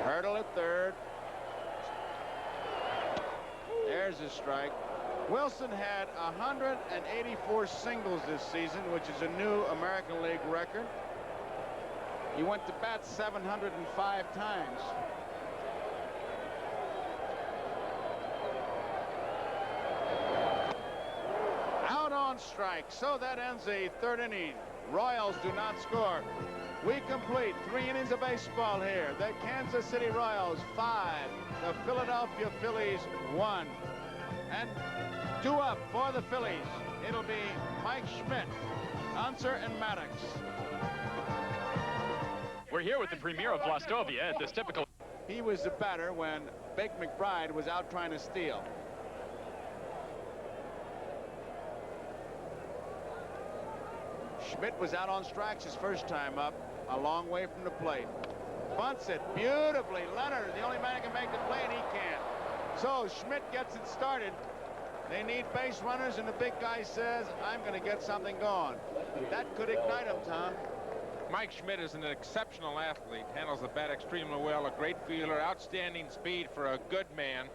Hurdle at third. There's a strike. Wilson had 184 singles this season, which is a new American League record. He went to bat 705 times. Out on strike. So that ends the 3rd inning. Royals do not score. We complete 3 innings of baseball here. The Kansas City Royals 5, the Philadelphia Phillies 1. And 2 up for the Phillies. It'll be Mike Schmidt, Unser, and Maddox. We're here with the premier of Vlastovia at this typical. He was the batter when Bake McBride was out trying to steal. Schmidt was out on strikes his first time up, a long way from the plate. Bunts it beautifully. Leonard, the only man who can make the play, and he can't. So Schmidt gets it started. They need base runners, and the big guy says, I'm going to get something going. That could ignite him, Tom. Mike Schmidt is an exceptional athlete, handles the bat extremely well, a great fielder, outstanding speed for a good man.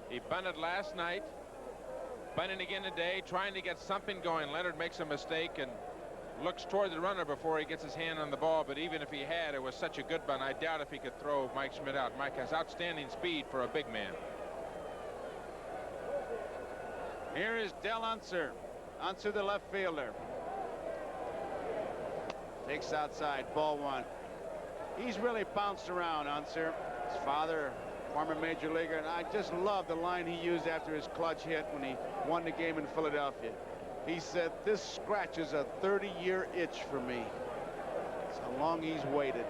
He bunted last night, bunting again today, trying to get something going. Leonard makes a mistake and looks toward the runner before he gets his hand on the ball, but even if he had, it was such a good bunt, I doubt if he could throw Mike Schmidt out. Mike has outstanding speed for a big man. Here is Del Unser. Unser, the left fielder. Takes outside, ball one. He's really bounced around, Unser. His father, former major leaguer, and I just love the line he used after his clutch hit when he won the game in Philadelphia. He said, "This scratches a 30-year itch for me." That's how long he's waited.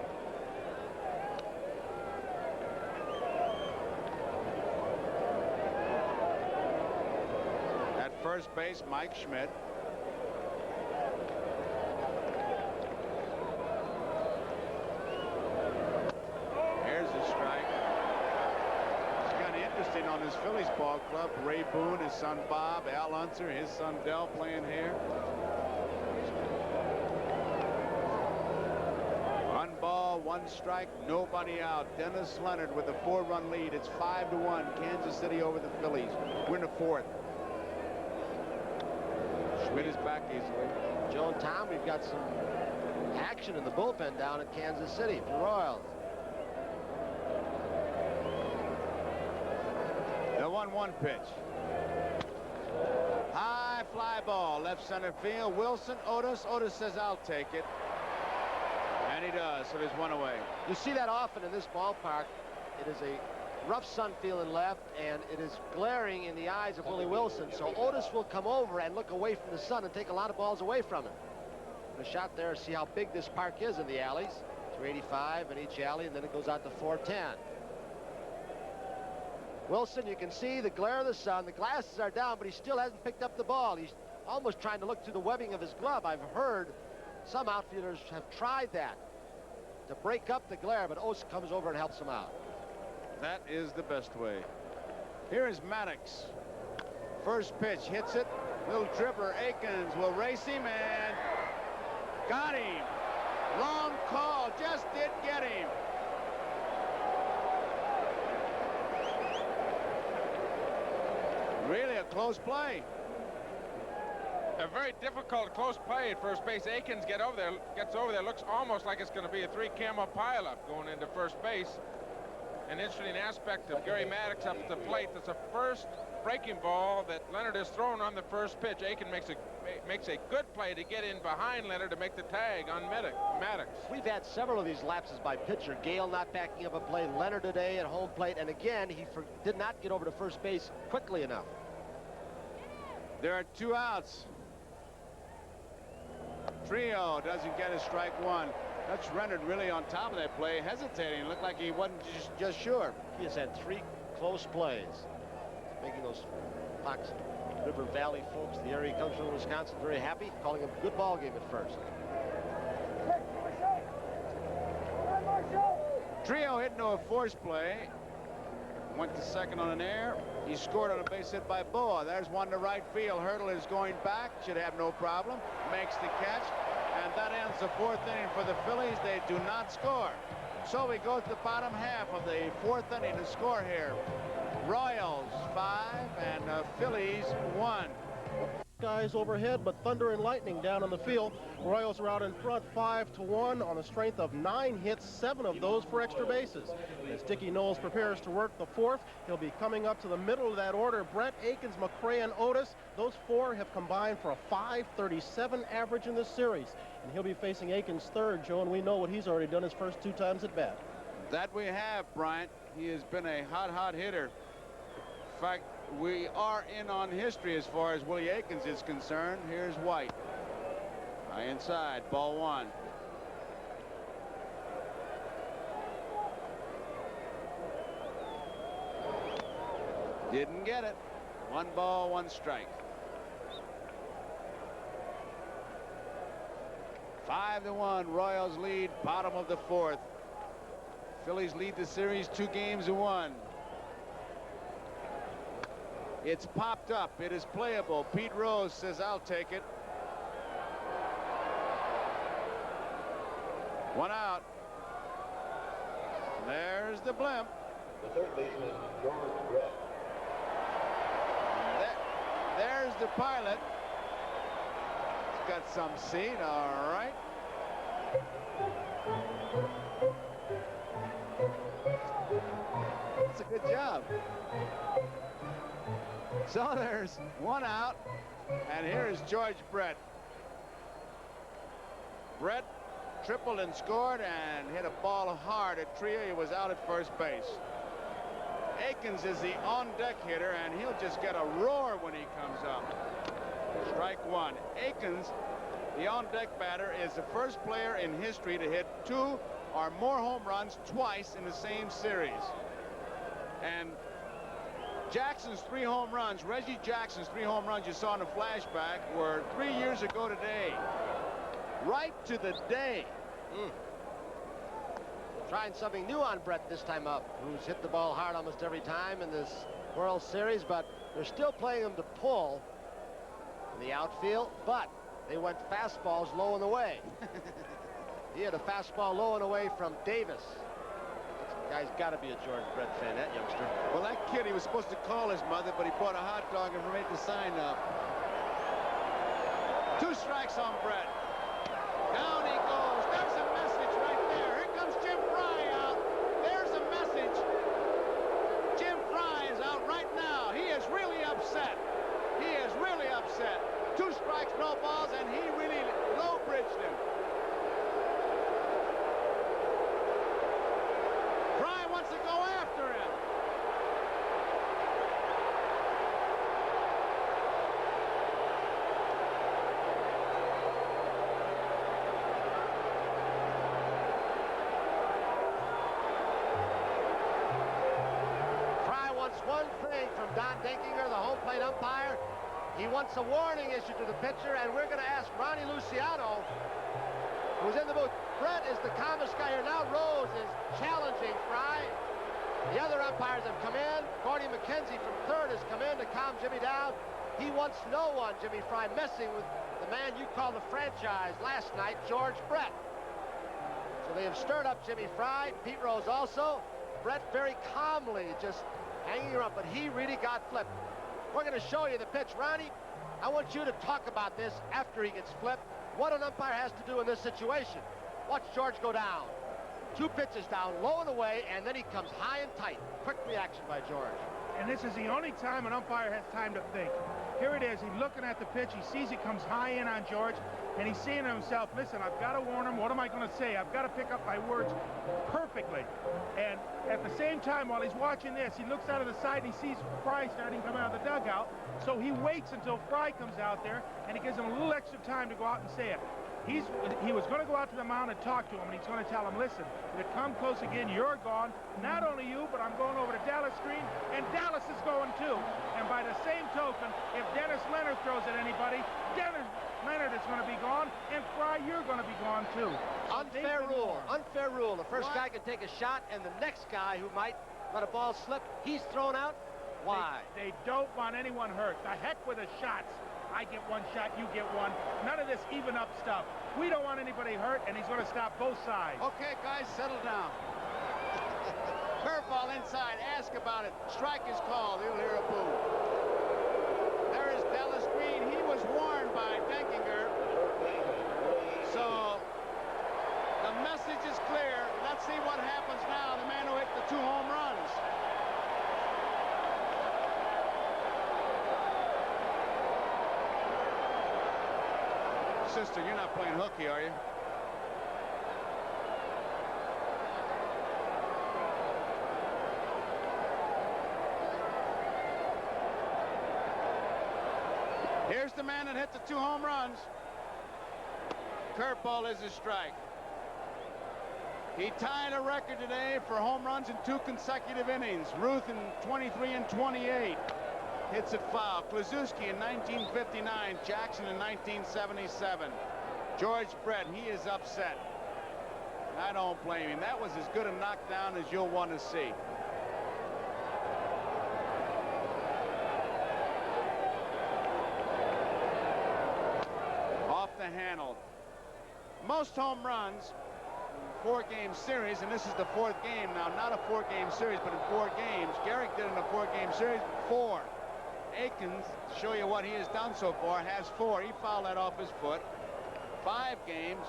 At first base, Mike Schmidt. Here's a strike. It's kind of interesting on this Phillies ball club. Ray Boone, his son Bob, Al Unser, his son Del playing here. One ball, one strike, nobody out. Dennis Leonard with a 4-run lead. It's 5-1. Kansas City over the Phillies. We're in the fourth. Schmidt is back easily. Joe and Tom, we've got some action in the bullpen down at Kansas City for the Royals. The 1-1 pitch. High fly ball, left center field. Wilson, Otis. Otis says, "I'll take it." And he does, so there's one away. You see that often in this ballpark. It is a rough sun feeling left, and it is glaring in the eyes of Willie Wilson. So Otis will come over and look away from the sun and take a lot of balls away from him. And a shot there, see how big this park is in the alleys. 385 in each alley, and then it goes out to 410. Wilson, you can see the glare of the sun. The glasses are down, but he still hasn't picked up the ball. He's almost trying to look through the webbing of his glove. I've heard some outfielders have tried that to break up the glare, but Otis comes over and helps him out. That is the best way. Here is Maddox. First pitch, hits it. Little dribber, Akins will race him and got him. Long call, just did get him. Really a close play. A very difficult close play at first base. Akins gets over there, looks almost like it's going to be a 3-camel pileup going into first base. An interesting aspect of Gary Maddox up at the plate. That's the first breaking ball that Leonard has thrown on the first pitch. Akins makes a good play to get in behind Leonard to make the tag on Maddox. We've had several of these lapses by pitcher. Gale not backing up a play. Leonard today at home plate, and again he did not get over to first base quickly enough. There are 2 outs. Trio doesn't get a strike one. That's Leonard really on top of that play, hesitating. Looked like he wasn't just sure. He has had 3 close plays, making those Fox River Valley folks, the area he comes from, Wisconsin, very happy, calling him a good ball game at first. Trio hit into a force play. Went to second on an error. He scored on a base hit by Boa. There's one to right field. Hurdle is going back. Should have no problem. Makes the catch. And that ends the 4th inning for the Phillies. They do not score. So we go to the bottom half of the 4th inning to score here. Royals 5 and Phillies 1. Guys overhead, but thunder and lightning down on the field. Royals are out in front 5-1 on the strength of 9 hits, 7 of those for extra bases. As Dickie Knowles prepares to work the 4th, he'll be coming up to the middle of that order. Brett, Akins, McRae, and Otis, those 4 have combined for a .537 average in this series. And he'll be facing Akins' 3rd, Joe, and we know what he's already done his first 2 times at bat. That we have, Bryant. He has been a hot hitter. In fact, we are in on history as far as Willie Akins is concerned. Here's White. High inside, ball 1. Didn't get it. 1 ball, 1 strike. 5-1, Royals lead, bottom of the 4th. Phillies lead the series 2-1. It's popped up. It is playable. Pete Rose says, "I'll take it." 1 out. There's the blimp. The third baseman, George Brett. There's the pilot. He's got some seat. All right. That's a good job. So there's 1 out, and here is George Brett. Brett tripled and scored and hit a ball hard at Tria. He was out at first base. Akins is the on-deck hitter, and he'll just get a roar when he comes up. Strike one. Akins, the on-deck batter, is the first player in history to hit 2 or more home runs twice in the same series. And Jackson's 3 home runs, Reggie Jackson's 3 home runs you saw in the flashback, were 3 years ago today. Right to the day. Trying something new on Brett this time up, who's hit the ball hard almost every time in this World Series, but they're still playing him to pull in the outfield, but they went fastballs low and away. He had a fastball low and away from Davis. This guy's got to be a George Brett fan, that youngster. Well, that kid, he was supposed to call his mother, but he bought a hot dog and made the sign up. 2 strikes on Brett. Down he goes. There's a message right there. Here comes Jim Fry out. There's a message. Jim Fry is out right now. He is really upset. He is really upset. 2 strikes, no balls, and he really low-bridged him. Fry wants to go after him. One thing from Don Denkinger, the home plate umpire. He wants a warning issued to the pitcher, and we're going to ask Ronnie Luciano, who's in the booth. Brett is the calmest guy here. Now Rose is challenging Fry. The other umpires have come in. Gordy McKenzie from third has come in to calm Jimmy down. He wants no one, Jimmy Fry, messing with the man you called the franchise last night, George Brett. So they have stirred up Jimmy Fry. Pete Rose also. Brett very calmly just hanging around, but he really got flipped. We're going to show you the pitch. Ronnie, I want you to talk about this after he gets flipped. What an umpire has to do in this situation. Watch George go down. 2 pitches down, low and away, and then he comes high and tight. Quick reaction by George. And this is the only time an umpire has time to think. Here it is. He's looking at the pitch. He sees it comes high in on George, and he's saying to himself, listen, I've got to warn him. What am I going to say? I've got to pick up my words perfectly. And at the same time, while he's watching this, he looks out of the side and he sees Fry starting to come out of the dugout. So he waits until Fry comes out there, and he gives him a little extra time to go out and say it. He was going to go out to the mound and talk to him, and he's going to tell him, listen, if it comes close again, you're gone. Not only you, but I'm going over to Dallas Green, and Dallas is going too. And by the same token, if Dennis Leonard throws at anybody, Dennis Leonard is going to be gone, and Fry, you're going to be gone too. So unfair rule. Unfair rule. The first guy can take a shot, and the next guy who might let a ball slip, he's thrown out. Why? They don't want anyone hurt. The heck with the shots. I get 1 shot, you get 1. None of this even up stuff. We don't want anybody hurt, and he's going to stop both sides. Okay, guys, settle down. Curveball inside. Ask about it. Strike is called. You'll hear a boo. There is Dallas Green. He was warned by Denkinger. So the message is clear. Let's see what happens now. The man who hit the 2 home runs. Sister, you're not playing hooky, are you? Here's the man that hit the 2 home runs. Curveball is a strike. He tied a record today for home runs in 2 consecutive innings. Ruth in 23 and 28. Hits it foul. Kluszewski in 1959. Jackson in 1977. George Brett, he is upset. I don't blame him. That was as good a knockdown as you'll want to see. Off the handle. Most home runs, 4-game series, and this is the 4th game now. Not a 4-game series, but in 4 games. Gehrig did in a 4-game series 4. Akins, to show you what he has done so far, has 4. He fouled that off his foot. 5 games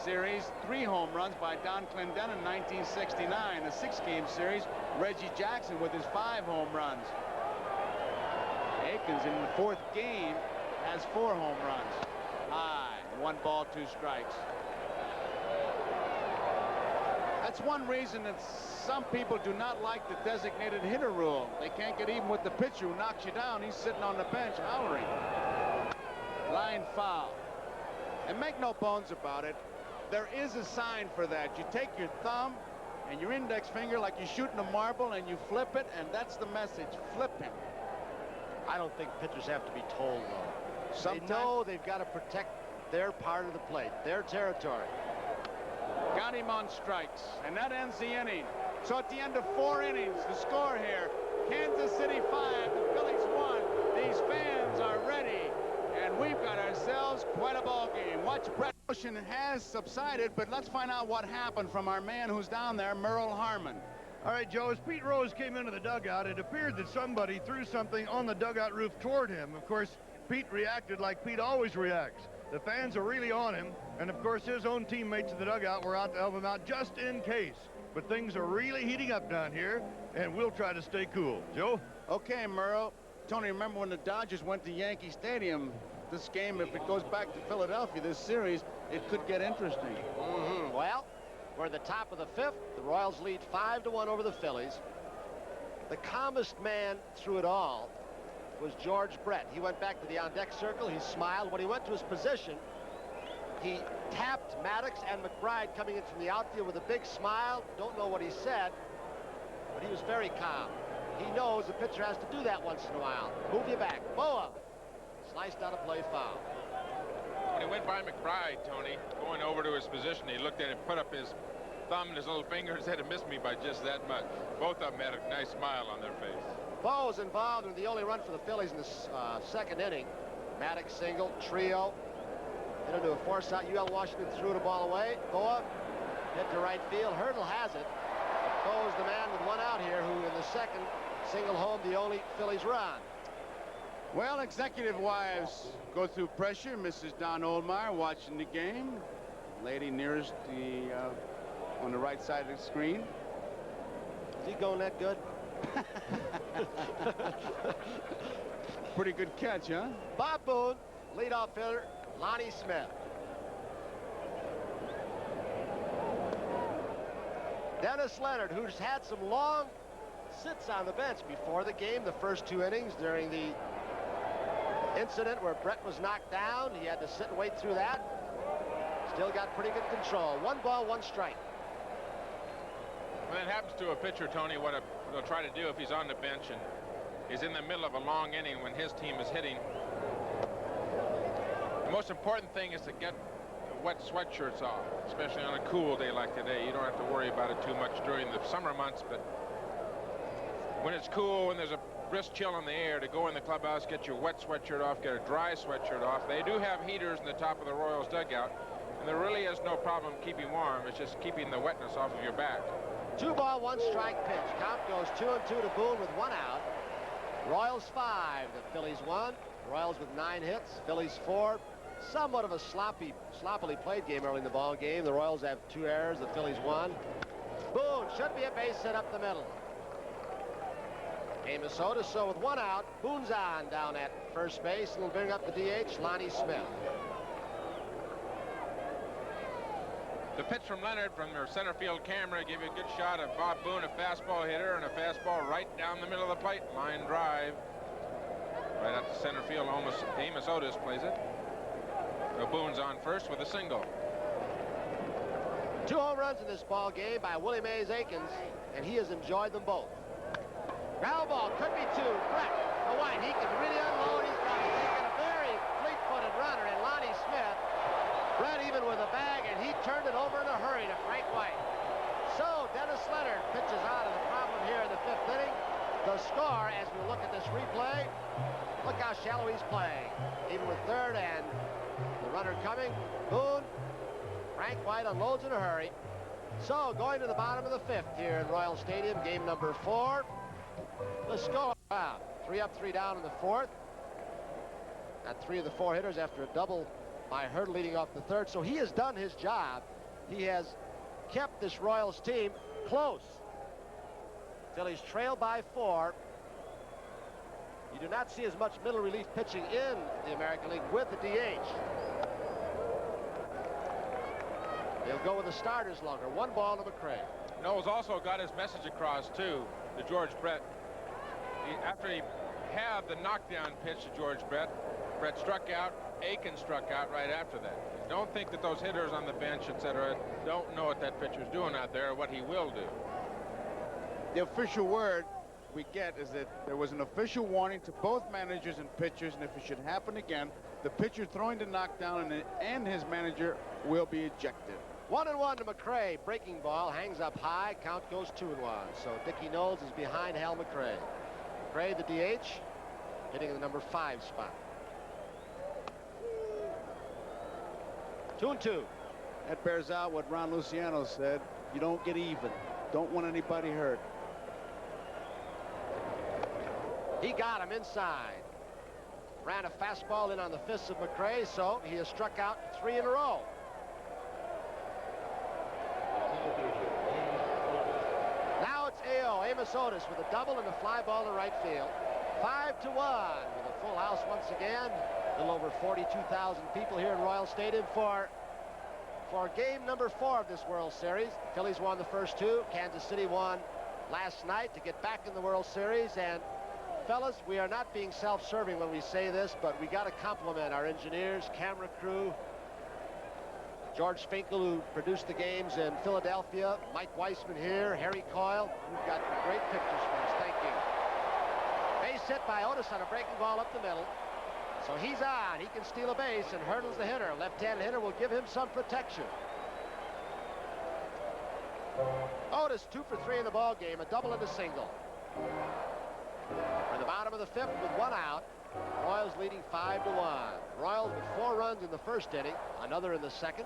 series, 3 home runs by Don Clendenin in 1969. The 6-game series, Reggie Jackson with his 5 home runs. Akins in the 4th game has 4 home runs. High, 1 ball, 2 strikes. That's one reason that some people do not like the designated hitter rule. They can't get even with the pitcher who knocks you down. He's sitting on the bench hollering. Line foul. And make no bones about it, there is a sign for that. You take your thumb and your index finger like you're shooting a marble and you flip it, and that's the message. Flip him. I don't think pitchers have to be told, though. Sometimes they know they've got to protect their part of the plate, their territory. Got him on strikes, and that ends the inning. So at the end of 4 innings, the score here, Kansas City 5, the Phillies 1. These fans are ready, and we've got ourselves quite a ball game. Watch Brett. Motion has subsided, but let's find out what happened from our man who's down there, Merle Harmon. All right, Joe, as Pete Rose came into the dugout, it appeared that somebody threw something on the dugout roof toward him. Of course, Pete reacted like Pete always reacts. The fans are really on him, and of course his own teammates in the dugout were out to help him out just in case. But things are really heating up down here, and we'll try to stay cool. Joe? Okay, Merle. Tony, remember when the Dodgers went to Yankee Stadium? This game, if it goes back to Philadelphia, this series, it could get interesting. Well, we're at the top of the 5th. The Royals lead 5-1 over the Phillies. The calmest man through it all was George Brett. He went back to the on-deck circle. He smiled. When he went to his position, he tapped Maddox and McBride coming in from the outfield with a big smile. Don't know what he said, but he was very calm. He knows the pitcher has to do that once in a while. Move you back. Boa. Sliced out a play foul. When he went by McBride, Tony, going over to his position, he looked at him, put up his thumb and his little finger and said, "It missed me by just that much." Both of them had a nice smile on their face. Bo was involved in the only run for the Phillies in the 2nd inning. Maddox single, trio. Hit into a force out. UL Washington threw the ball away. Boa hit to right field. Hurdle has it. Bo's the man with 1 out here who in the 2nd singled home the only Phillies run. Well, executive wives go through pressure. Mrs. Don Oldmeyer watching the game. Lady nearest the on the right side of the screen. Is he going that good? Pretty good catch, huh? Bob Boone, leadoff hitter, Lonnie Smith. Dennis Leonard, who's had some long sits on the bench before the game, the first 2 innings during the incident where Brett was knocked down. He had to sit and wait through that. Still got pretty good control. 1 ball, 1 strike. When it happens to a pitcher, Tony, what he'll try to do if he's on the bench and is in the middle of a long inning when his team is hitting, the most important thing is to get the wet sweatshirts off, especially on a cool day like today. You don't have to worry about it too much during the summer months, but when it's cool, when there's a brisk chill in the air, to go in the clubhouse, get your wet sweatshirt off, get a dry sweatshirt off. They do have heaters in the top of the Royals dugout, and there really is no problem keeping warm. It's just keeping the wetness off of your back. 2 ball, 1 strike pitch. Count goes 2-2 to Boone with 1 out. Royals 5, the Phillies 1. Royals with 9 hits, Phillies 4. Somewhat of a sloppily played game early in the ball game. The Royals have 2 errors, the Phillies 1. Boone should be a base hit up the middle. Game is so with 1 out, Boone's on down at first base, and will bring up the DH, Lonnie Smith. The pitch from Leonard from their center field camera give you a good shot of Bob Boone, a fastball hitter, and a fastball right down the middle of the plate. Line drive. Right out to center field. Amos Otis plays it. So Boone's on first with a single. 2 home runs in this ball game by Willie Mays Aikens, and he has enjoyed them both. Ground ball could be 2. Brett, the White, he can really unload. He's got a very fleet-footed runner in Lonnie Smith. Brett even with a bag, and he turned it over in a hurry to Frank White. So Dennis Leonard pitches out of the problem here in the 5th inning. The score, as we look at this replay, look how shallow he's playing. Even with 3rd and the runner coming, Boone, Frank White unloads in a hurry. So going to the bottom of the 5th here in Royal Stadium, game number 4. The score, 3 up, 3 down in the 4th. Got 3 of the 4 hitters after a double by Hurdle leading off the 3rd. So he has done his job. He has kept this Royals team close. Phillies trail by 4. You do not see as much middle relief pitching in the American League with the DH. They'll go with the starters longer. 1 ball to McCray. Knowles also got his message across, too, to George Brett. After he had the knockdown pitch to George Brett, Brett struck out. Aiken struck out right after that. Don't think that those hitters on the bench, etc., don't know what that pitcher's doing out there or what he will do. The official word we get is that there was an official warning to both managers and pitchers, and if it should happen again, the pitcher throwing the knockdown and his manager will be ejected. 1-1 to McRae. Breaking ball hangs up high. Count goes 2-1. So Dickie Knowles is behind Hal McRae. McRae, the DH, hitting the number 5 spot. 2-2. That bears out what Ron Luciano said. You don't get even. Don't want anybody hurt. He got him inside. Ran a fastball in on the fists of McRae, so he has struck out 3 in a row. Now it's A.O. Amos Otis with a double and a fly ball to right field. 5-1 with a full house once again. A little over 42,000 people here in Royal Stadium for game number 4 of this World Series. Phillies won the first 2. Kansas City won last night to get back in the World Series. And fellas, we are not being self-serving when we say this, but we got to compliment our engineers, camera crew, George Finkel, who produced the games in Philadelphia, Mike Weissman here, Harry Coyle. We've got great pictures for us. Thank you. Base hit by Otis on a breaking ball up the middle. So he's on. He can steal a base and hurdles the hitter. Left-handed hitter will give him some protection. Otis 2 for 3 in the ball game, a double and a single. We're in the bottom of the 5th with 1 out. Royals leading 5-1. Royals with 4 runs in the first inning, another in the second.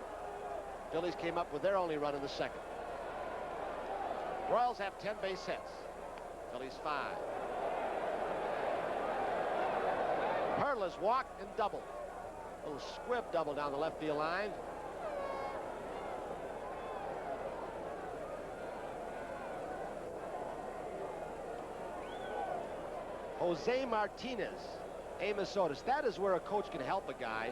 Phillies came up with their only run in the second. Royals have 10 base hits. Phillies 5. Perla's walked and doubled. A little squib double down the left field line. Jose Martinez, Amos Otis. That is where a coach can help a guy.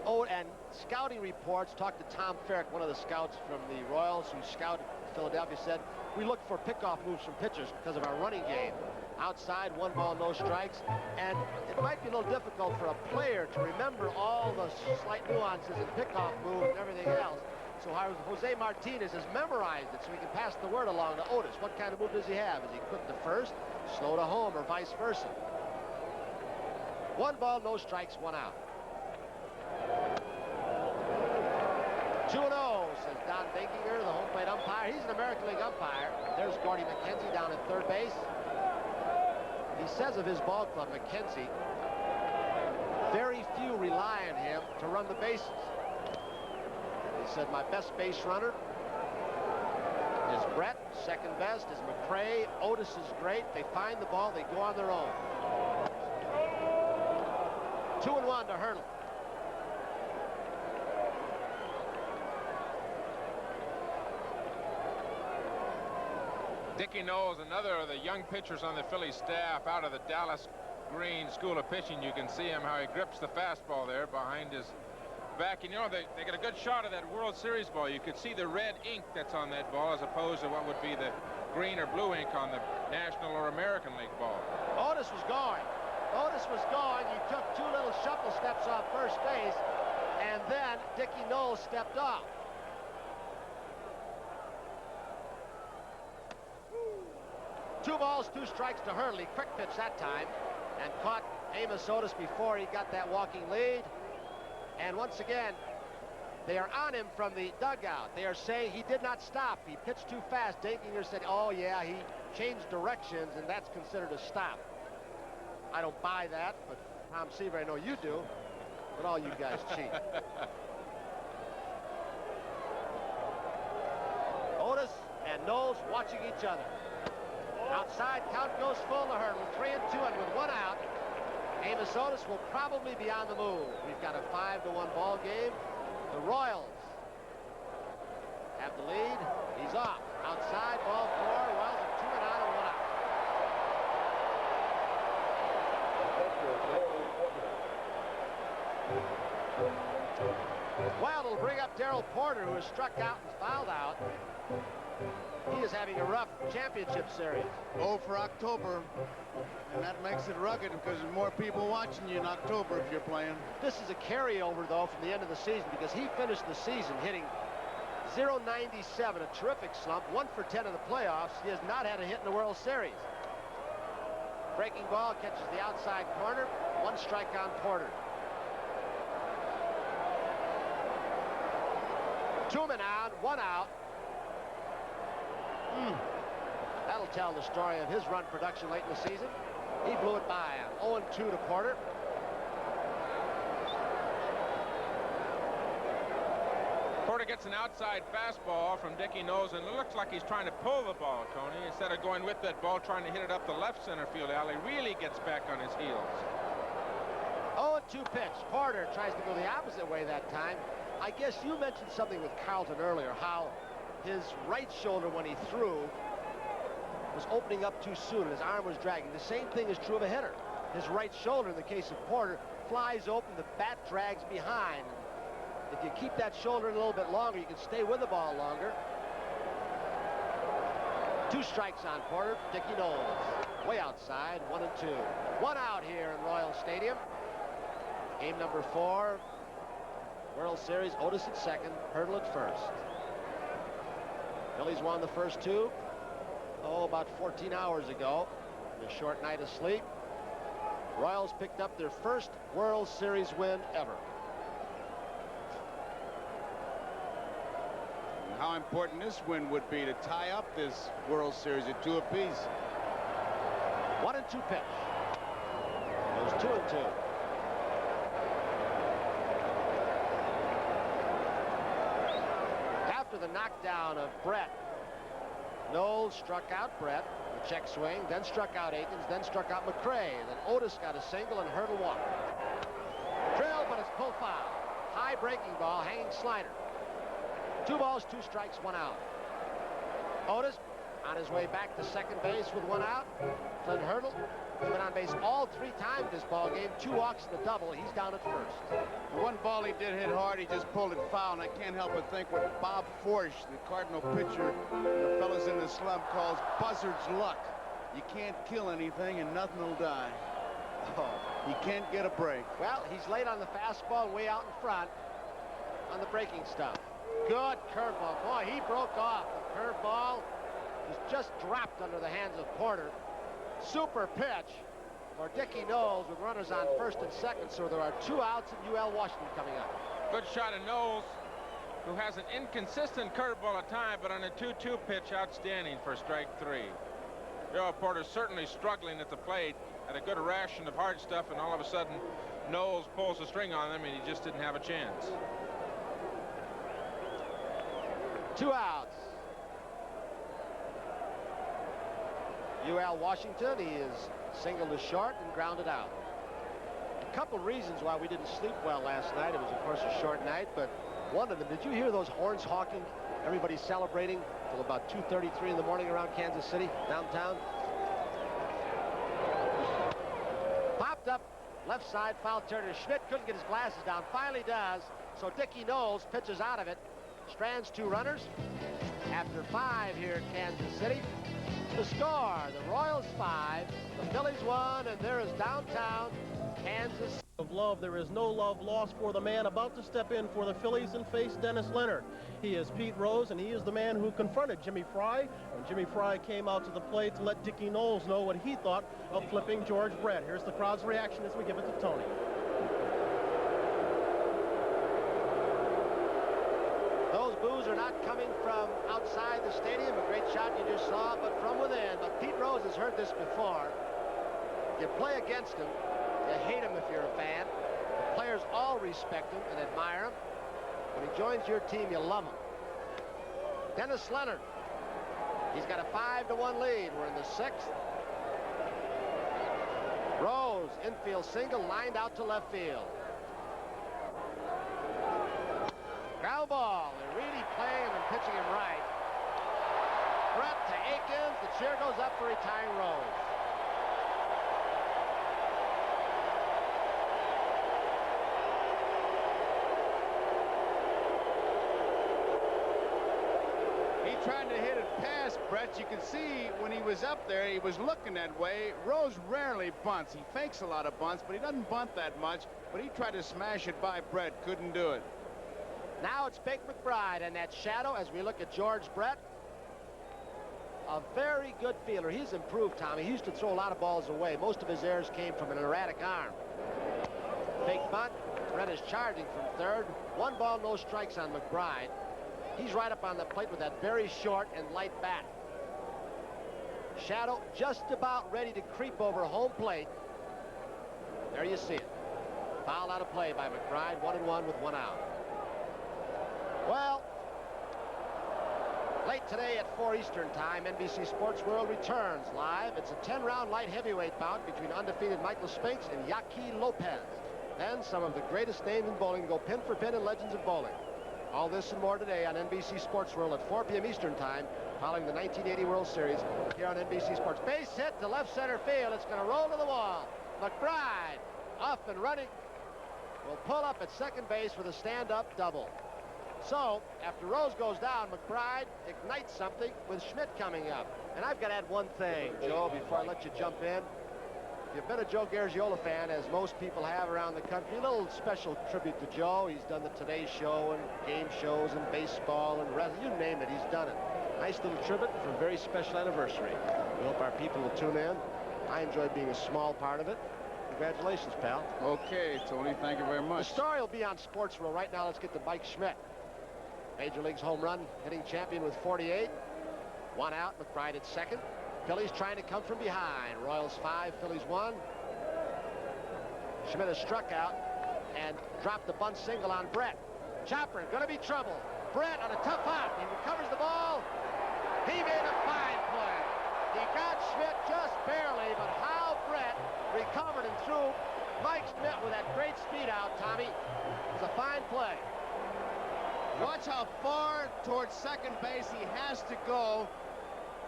Oh, and scouting reports, talked to Tom Ferrick, one of the scouts from the Royals who scouted Philadelphia, said, we look for pickoff moves from pitchers because of our running game. Outside, 1 ball, no strikes. And it might be a little difficult for a player to remember all the slight nuances in pickoff moves and everything else. So Jose Martinez has memorized it so he can pass the word along to Otis. What kind of move does he have? Is he quick to first, slow to home, or vice versa? 1 ball, no strikes, 1 out. 2-0, says Don Dinkinger, the home plate umpire. He's an American League umpire. There's Gordy McKenzie down at third base. He says of his ball club, McKenzie, very few rely on him to run the bases. He said, my best base runner is Brett. Second best is McRae. Otis is great. They find the ball. They go on their own. 2-1 to Hurdle. Dickie Knowles, another of the young pitchers on the Phillies staff out of the Dallas Green School of Pitching. You can see him how he grips the fastball there behind his back. And you know, they get a good shot of that World Series ball. You could see the red ink that's on that ball as opposed to what would be the green or blue ink on the National or American League ball. Otis was going. Otis was going. He took 2 little shuffle steps off first base, and then Dickie Knowles stepped off. Two balls, 2 strikes to Hurley. Quick pitch that time, and caught Amos Otis before he got that walking lead. And once again, they are on him from the dugout. They are saying he did not stop. He pitched too fast. Dinkinger said, oh yeah, he changed directions, and that's considered a stop. I don't buy that, but Tom Seaver, I know you do. But all you guys cheat. Otis and Knowles watching each other. Outside, count goes full to Hurdle. 3-2, and with 1 out, Amos Otis will probably be on the move. We've got a 5-1 ball game. The Royals have the lead. He's off. Outside, ball 4. Royals are 2 and out and 1 out. Well, it'll bring up Darrell Porter, who has struck out and fouled out. He is having a rough championship series. Oh, for October. And that makes it rugged because there's more people watching you in October if you're playing. This is a carryover, though, from the end of the season because he finished the season hitting .097, a terrific slump, 1 for 10 in the playoffs. He has not had a hit in the World Series. Breaking ball catches the outside corner. 1 strike on Porter. 2 men on, 1 out. That'll tell the story of his run production late in the season. He blew it by him. 0-2 to Porter. Porter gets an outside fastball from Dickie Knowles, and it looks like he's trying to pull the ball, Tony, instead of going with that ball, trying to hit it up the left center field alley. Really gets back on his heels. 0-2 pitch. Porter tries to go the opposite way that time. I guess you mentioned something with Carlton earlier, how his right shoulder when he threw was opening up too soon and his arm was dragging. The same thing is true of a hitter. His right shoulder, in the case of Porter, flies open, the bat drags behind. If you keep that shoulder in a little bit longer, you can stay with the ball longer. 2 strikes on Porter. Dickie Knowles way outside, 1-2. 1 out here in Royal Stadium. Game number 4. World Series, Otis at second, Hurdle at first. Phillies won the first 2, about 14 hours ago. In a short night of sleep. Royals picked up their first World Series win ever. How important this win would be to tie up this World Series at 2 apiece. 1-2 pitch. Goes 2-2. After the knockdown of Brett, Knowles struck out Brett, the check swing, then struck out Aikens, then struck out McRae. Then Otis got a single and Hurdle walked. Drill, but it's pulled foul. High breaking ball, hanging slider. 2 balls, 2 strikes, 1 out. Otis on his way back to second base with 1 out. Clint Hurdle has been on base all 3 times this ball game. 2 walks and a double. He's down at first. The one ball he did hit hard, he just pulled it foul, and I can't help but think what Bob Forsch, the Cardinal pitcher, the fellas in the slump, calls buzzard's luck. You can't kill anything and nothing will die. You can't get a break. Well, he's late on the fastball, way out in front on the breaking stuff. Good curveball. Boy, he broke off. The curveball was just dropped under the hands of Porter. Super pitch for Dickie Knowles with runners on first and second, so there are 2 outs in UL Washington coming up. Good shot of Knowles, who has an inconsistent curveball at time, but on a 2-2 pitch, outstanding for strike 3. Joe Porter certainly struggling at the plate, had a good ration of hard stuff, and all of a sudden Knowles pulls the string on them, and he just didn't have a chance. 2 outs. UL Washington, he is singled to short and grounded out. A couple reasons why we didn't sleep well last night. It was, of course, a short night, but one of them, did you hear those horns honking? Everybody celebrating till about 2:33 in the morning around Kansas City, downtown. Popped up, left side, foul turner. Schmidt couldn't get his glasses down, finally does, so Dickie Knowles pitches out of it. Strands 2 runners. After 5 here in Kansas City. The score, the Royals 5, the Phillies 1, and there is downtown Kansas. Of love, there is no love lost for the man about to step in for the Phillies and face Dennis Leonard. He is Pete Rose, and he is the man who confronted Jimmy Fry when Jimmy Fry came out to the plate to let Dickie Knowles know what he thought of flipping George Brett. Here's the crowd's reaction as we give it to Tony. Those boos are not coming from outside the stadium. A great shot you just saw, but from within. But Pete Rose has heard this before. You play against him, you hate him if you're a fan. The players all respect him and admire him. When he joins your team, you love him. Dennis Leonard. He's got a 5-1 lead. We're in the 6th. Rose, infield single, lined out to left field. Ground ball. They're really playing him and pitching him right. Brett to Aikens. The cheer goes up for retiring Rose. He trying to hit it past Brett. You can see when he was up there, he was looking that way. Rose rarely bunts. He fakes a lot of bunts, but he doesn't bunt that much. But he tried to smash it by Brett. Couldn't do it. Now it's Big McBride and that shadow as we look at George Brett. A very good fielder. He's improved, Tommy. He used to throw a lot of balls away. Most of his errors came from an erratic arm. Big bunt. Brett is charging from third. 1 ball, no strikes on McBride. He's right up on the plate with that very short and light bat. Shadow just about ready to creep over home plate. There you see it. Foul out of play by McBride. 1-1 with 1 out. Well, late today at 4 Eastern time, NBC Sports World returns live. It's a 10-round light heavyweight bout between undefeated Michael Spinks and Yaqui Lopez. Then some of the greatest names in bowling go pin for pin in Legends of Bowling. All this and more today on NBC Sports World at 4 p.m. Eastern time, following the 1980 World Series here on NBC Sports. Base hit to left center field. It's going to roll to the wall. McBride up and running. Will pull up at second base with a stand-up double. So, after Rose goes down, McBride ignites something with Schmidt coming up. And I've got to add one thing, Joe, before I let you jump in. If you've been a Joe Garagiola fan, as most people have around the country, a little special tribute to Joe. He's done the Today Show and game shows and baseball and wrestling. You name it, he's done it. Nice little tribute for a very special anniversary. We hope our people will tune in. I enjoyed being a small part of it. Congratulations, pal. Okay, Tony, thank you very much. The story will be on Sports World. Right now, let's get to Mike Schmidt. Major League's home run hitting champion with 48. 1 out, McBride at second. Phillies trying to come from behind. Royals 5, Phillies 1. Schmidt has struck out and dropped the bunt single on Brett. Chopper, going to be trouble. Brett on a tough hop. He recovers the ball. He made a fine play. He got Schmidt just barely, but how Brett recovered and threw Mike Schmidt with that great speed out, Tommy. It was a fine play. Watch how far towards second base he has to go.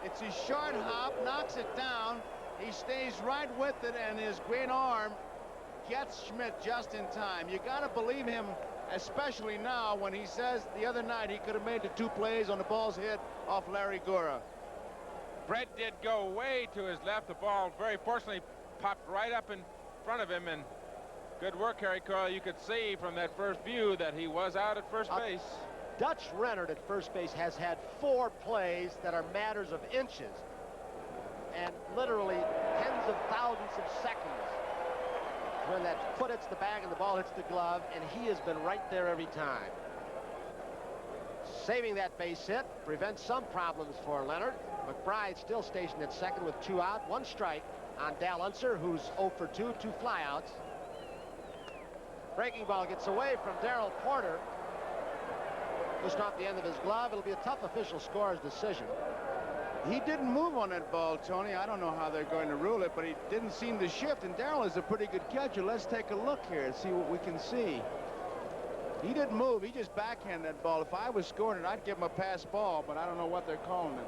It's his short hop, knocks it down. He stays right with it, and his great arm gets Schmidt just in time. You got to believe him, especially now when he says the other night he could have made the 2 plays on the balls hit off Larry Gura. Brett did go way to his left. The ball very fortunately popped right up in front of him, and good work, Harry Coyle. You could see from that first view that he was out at first base. Dutch Rennert at first base has had 4 plays that are matters of inches and literally tens of thousands of seconds when that foot hits the bag and the ball hits the glove, and he has been right there every time. Saving that base hit prevents some problems for Leonard. McBride still stationed at second with 2 out, 1 strike on Dal Unser, who's 0 for 2, 2 flyouts. Breaking ball gets away from Darrell Porter. Just off the end of his glove. It'll be a tough official scorer's decision. He didn't move on that ball, Tony. I don't know how they're going to rule it, but he didn't seem to shift. And Darrell is a pretty good catcher. Let's take a look here and see what we can see. He didn't move. He just backhanded that ball. If I was scoring it, I'd give him a pass ball, but I don't know what they're calling it.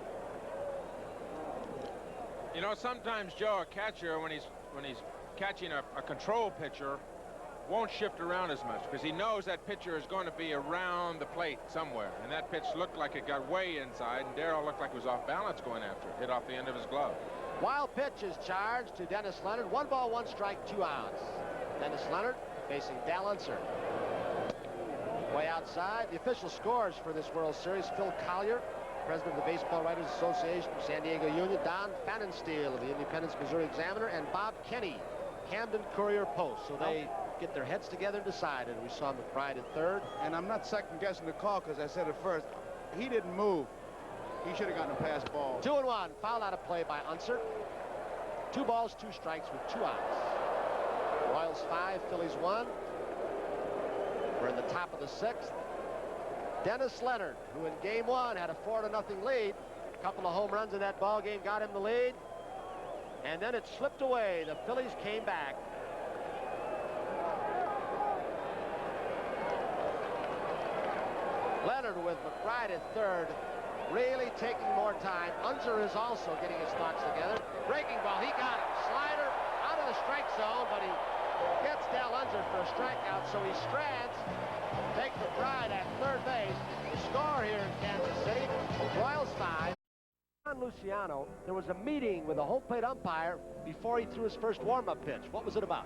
You know, sometimes, Joe, a catcher, when he's catching a control pitcher, won't shift around as much because he knows that pitcher is going to be around the plate somewhere. And that pitch looked like it got way inside, and Darrell looked like he was off balance going after it. Hit off the end of his glove. Wild pitch is charged to Dennis Leonard. 1 ball, 1 strike, 2 outs. Dennis Leonard facing Dal Unser. Way outside. The official scores for this World Series: Phil Collier, president of the Baseball Writers Association, San Diego Union; Don Pfannenstiel of the Independence Missouri Examiner; and Bob Kenny, Camden Courier Post. So they get their heads together and decide. And we saw McBride at third. And I'm not second-guessing the call because I said it first. He didn't move. He should have gotten a pass ball. 2-1. Foul out of play by Unser. 2 balls, 2 strikes with 2 outs. Royals 5, Phillies 1. We're in the top of the 6th. Dennis Leonard, who in game 1 had a 4-0 lead. A couple of home runs in that ball game got him the lead. And then it slipped away. The Phillies came back. Leonard with McBride at third, really taking more time. Unser is also getting his thoughts together. Breaking ball, he got it. Slider out of the strike zone, but he gets Dal runs her for a strikeout, so he strands. Take McBride at third base. The score here in Kansas City, Royals 5. Don Luciano, there was a meeting with the home plate umpire before he threw his first warm-up pitch. What was it about?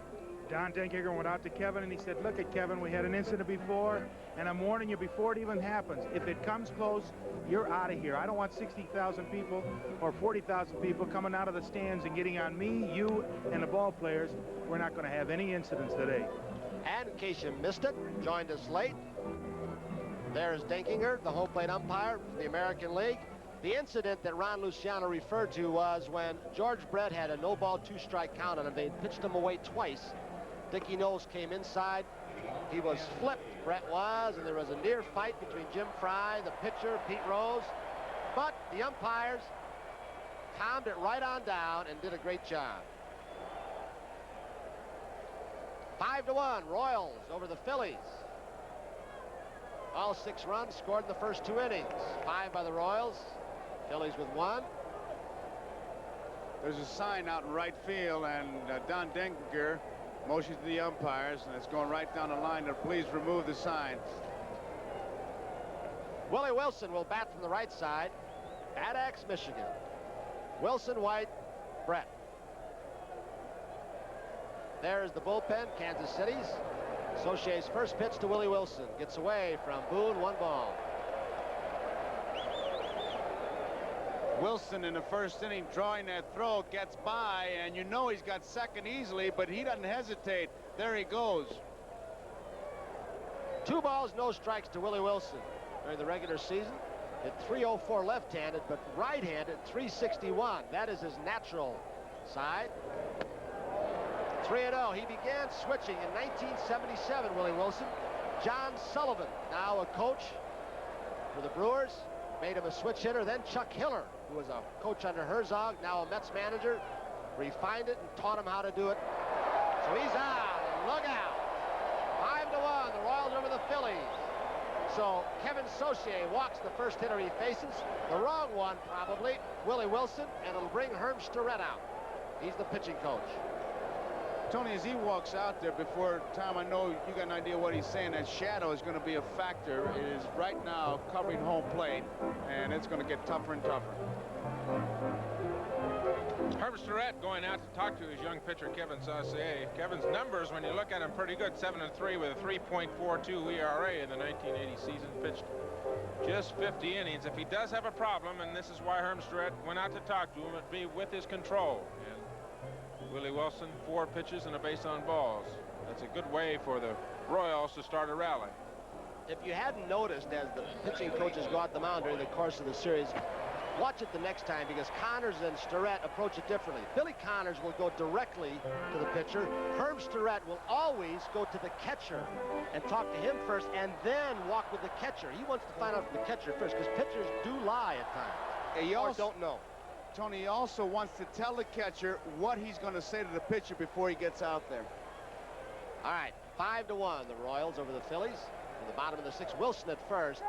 Don Denkinger went out to Kevin and he said, look at Kevin, we had an incident before, and I'm warning you before it even happens. If it comes close, you're out of here. I don't want 60,000 people or 40,000 people coming out of the stands and getting on me, you, and the ball players. We're not going to have any incidents today. And in case you missed it, joined us late, there's Denkinger, the home plate umpire for the American League. The incident that Ron Luciano referred to was when George Brett had a no-ball, two-strike count on him. They pitched him away twice. Dickie Knowles came inside. He was flipped, Brett was, and there was a near fight between Jim Fry, the pitcher, Pete Rose. But the umpires calmed it right on down and did a great job. 5-1, Royals over the Phillies. All 6 runs scored in the first 2 innings. 5 by the Royals, Phillies with 1. There's a sign out in right field, and Don Denkinger motions to the umpires, and it's going right down the line to please remove the sign. Willie Wilson will bat from the right side. Addax, Michigan. Wilson, White, Brett. There's the bullpen, Kansas City's. Sauchier's first pitch to Willie Wilson. Gets away from Boone, 1 ball. Wilson in the first inning drawing that throw, gets by, and you know he's got second easily, but he doesn't hesitate. There he goes. 2 balls, no strikes to Willie Wilson during the regular season. Hit .304 left-handed, but right-handed .361. That is his natural side. 3-0. He began switching in 1977, Willie Wilson. John Sullivan, now a coach for the Brewers, made him a switch hitter. Then Chuck Hiller, who was a coach under Herzog, now a Mets manager, refined it and taught him how to do it. So he's out, and look out. 5-1, the Royals over the Phillies. So Kevin Sauchier walks the first hitter he faces, the wrong one probably, Willie Wilson, and it'll bring Herm Starrett out. He's the pitching coach. Tony, as he walks out there, before Tom, I know you got an idea what he's saying. That shadow is going to be a factor. It is right now covering home plate, and it's going to get tougher and tougher. Herb Starrett going out to talk to his young pitcher, Kevin Saucier. Kevin's numbers, when you look at him, pretty good. 7-3 with a 3.42 ERA in the 1980 season. Pitched just 50 innings. If he does have a problem, and this is why Herb Starrett went out to talk to him, it'd be with his control. And Willie Wilson, 4 pitches and a base on balls. That's a good way for the Royals to start a rally. If you hadn't noticed, as the pitching coaches go out the mound during the course of the series, watch it the next time, because Connors and Starrett approach it differently. Billy Connors will go directly to the pitcher. Herb Starrett will always go to the catcher and talk to him first, and then walk with the catcher. He wants to find out from the catcher first, because pitchers do lie at times. He also don't know. Tony, he also wants to tell the catcher what he's going to say to the pitcher before he gets out there. All right, 5-1, the Royals over the Phillies. In the bottom of the 6th, Wilson at first.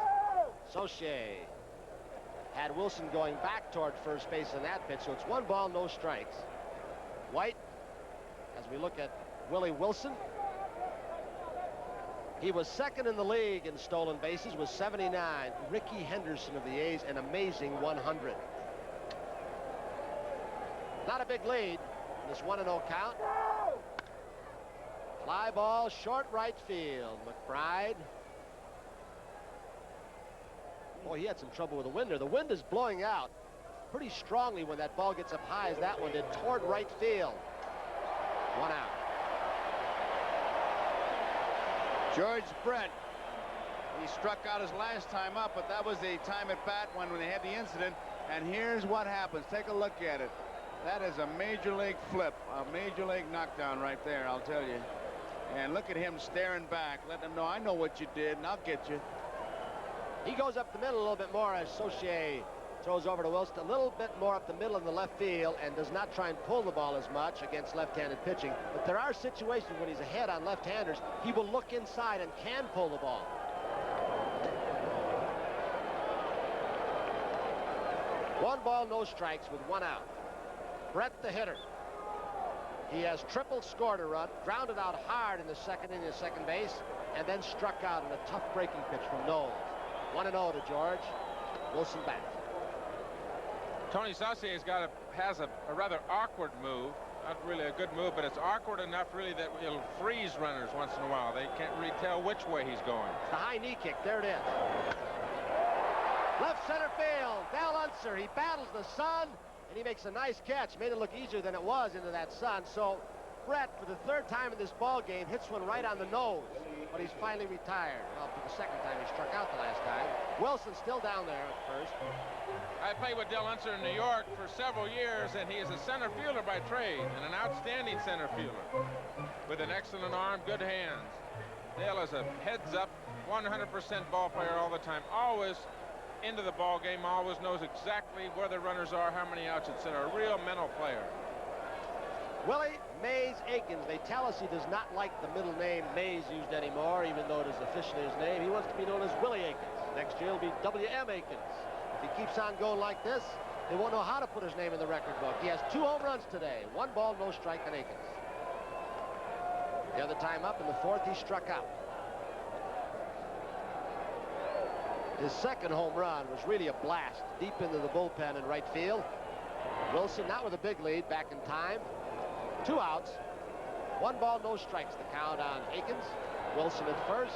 Saucier had Wilson going back toward first base in that pitch, so it's 1 ball, no strikes. White, as we look at Willie Wilson, he was 2nd in the league in stolen bases with 79. Ricky Henderson of the A's, an amazing 100. Not a big lead in this 1-0 count. Fly ball, short right field. McBride. Boy, he had some trouble with the wind there. The wind is blowing out pretty strongly when that ball gets up high as that one did toward right field. 1 out. George Brett. He struck out his last time up, but that was the time at bat when they had the incident. And here's what happens. Take a look at it. That is a major league flip, a major league knockdown right there, I'll tell you. And look at him staring back, letting him know, I know what you did, and I'll get you. He goes up the middle a little bit more as Saucier throws over to Wilson, a little bit more up the middle in the left field, and does not try and pull the ball as much against left-handed pitching. But there are situations when he's ahead on left-handers, he will look inside and can pull the ball. One ball, no strikes with 1 out. Brett, the hitter. He has triple scored a run, grounded out hard in the second inning of second base, and then struck out in a tough breaking pitch from Knowles. 1-0 to George. Wilson back. Tony Saucier has a rather awkward move. Not really a good move, but it's awkward enough really that it'll freeze runners once in a while. They can't really tell which way he's going. It's the high knee kick. There it is. Left center field. Dal Unser. He battles the sun, and he makes a nice catch. Made it look easier than it was into that sun. So Brett, for the third time in this ball game, hits one right on the nose. But he's finally retired. Well, for the second time, he struck out the last time. Wilson's still down there at first. I played with Dale Unser in New York for several years, and he is a center fielder by trade and an outstanding center fielder with an excellent arm, good hands. Dale is a heads-up, 100% ball player all the time, always into the ball game, always knows exactly where the runners are, how many outs, etc. A real mental player. Willie Mays Aikens. They tell us he does not like the middle name Mays used anymore, even though it is officially his name. He wants to be known as Willie Aikens. Next year he'll be W.M. Aikens. If he keeps on going like this, they won't know how to put his name in the record book. He has 2 home runs today. 1 ball, no strike on Aikens. The other time up in the 4th, he struck out. His second home run was really a blast deep into the bullpen in right field. Wilson, not with a big lead, back in time. 2 outs. 1 ball, no strikes. The count on Aikens. Wilson at first.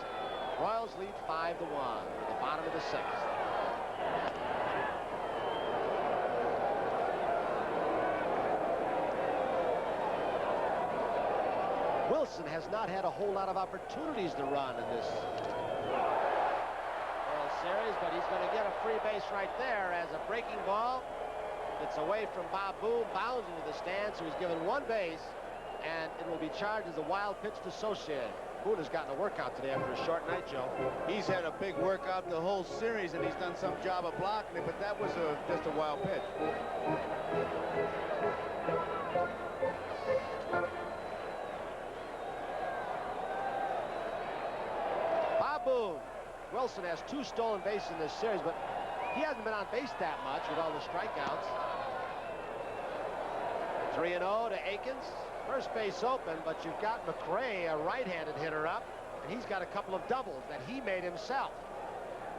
Royals lead 5-1. We're at the bottom of the 6th. Wilson has not had a whole lot of opportunities to run in this World Series, but he's going to get a free base right there as a breaking ball. It's away from Bob Boone, bounds into the stand, so he's given 1 base, and it will be charged as a wild pitch to Saucier. Boone has gotten a workout today after a short night, Joe. He's had a big workout the whole series, and he's done some job of blocking it, but that was just a wild pitch. Bob Boone. Wilson has 2 stolen bases in this series, but he hasn't been on base that much with all the strikeouts. 3-0 to Aikens. First base open, but you've got McRae, a right-handed hitter, up, and he's got a couple of doubles that he made himself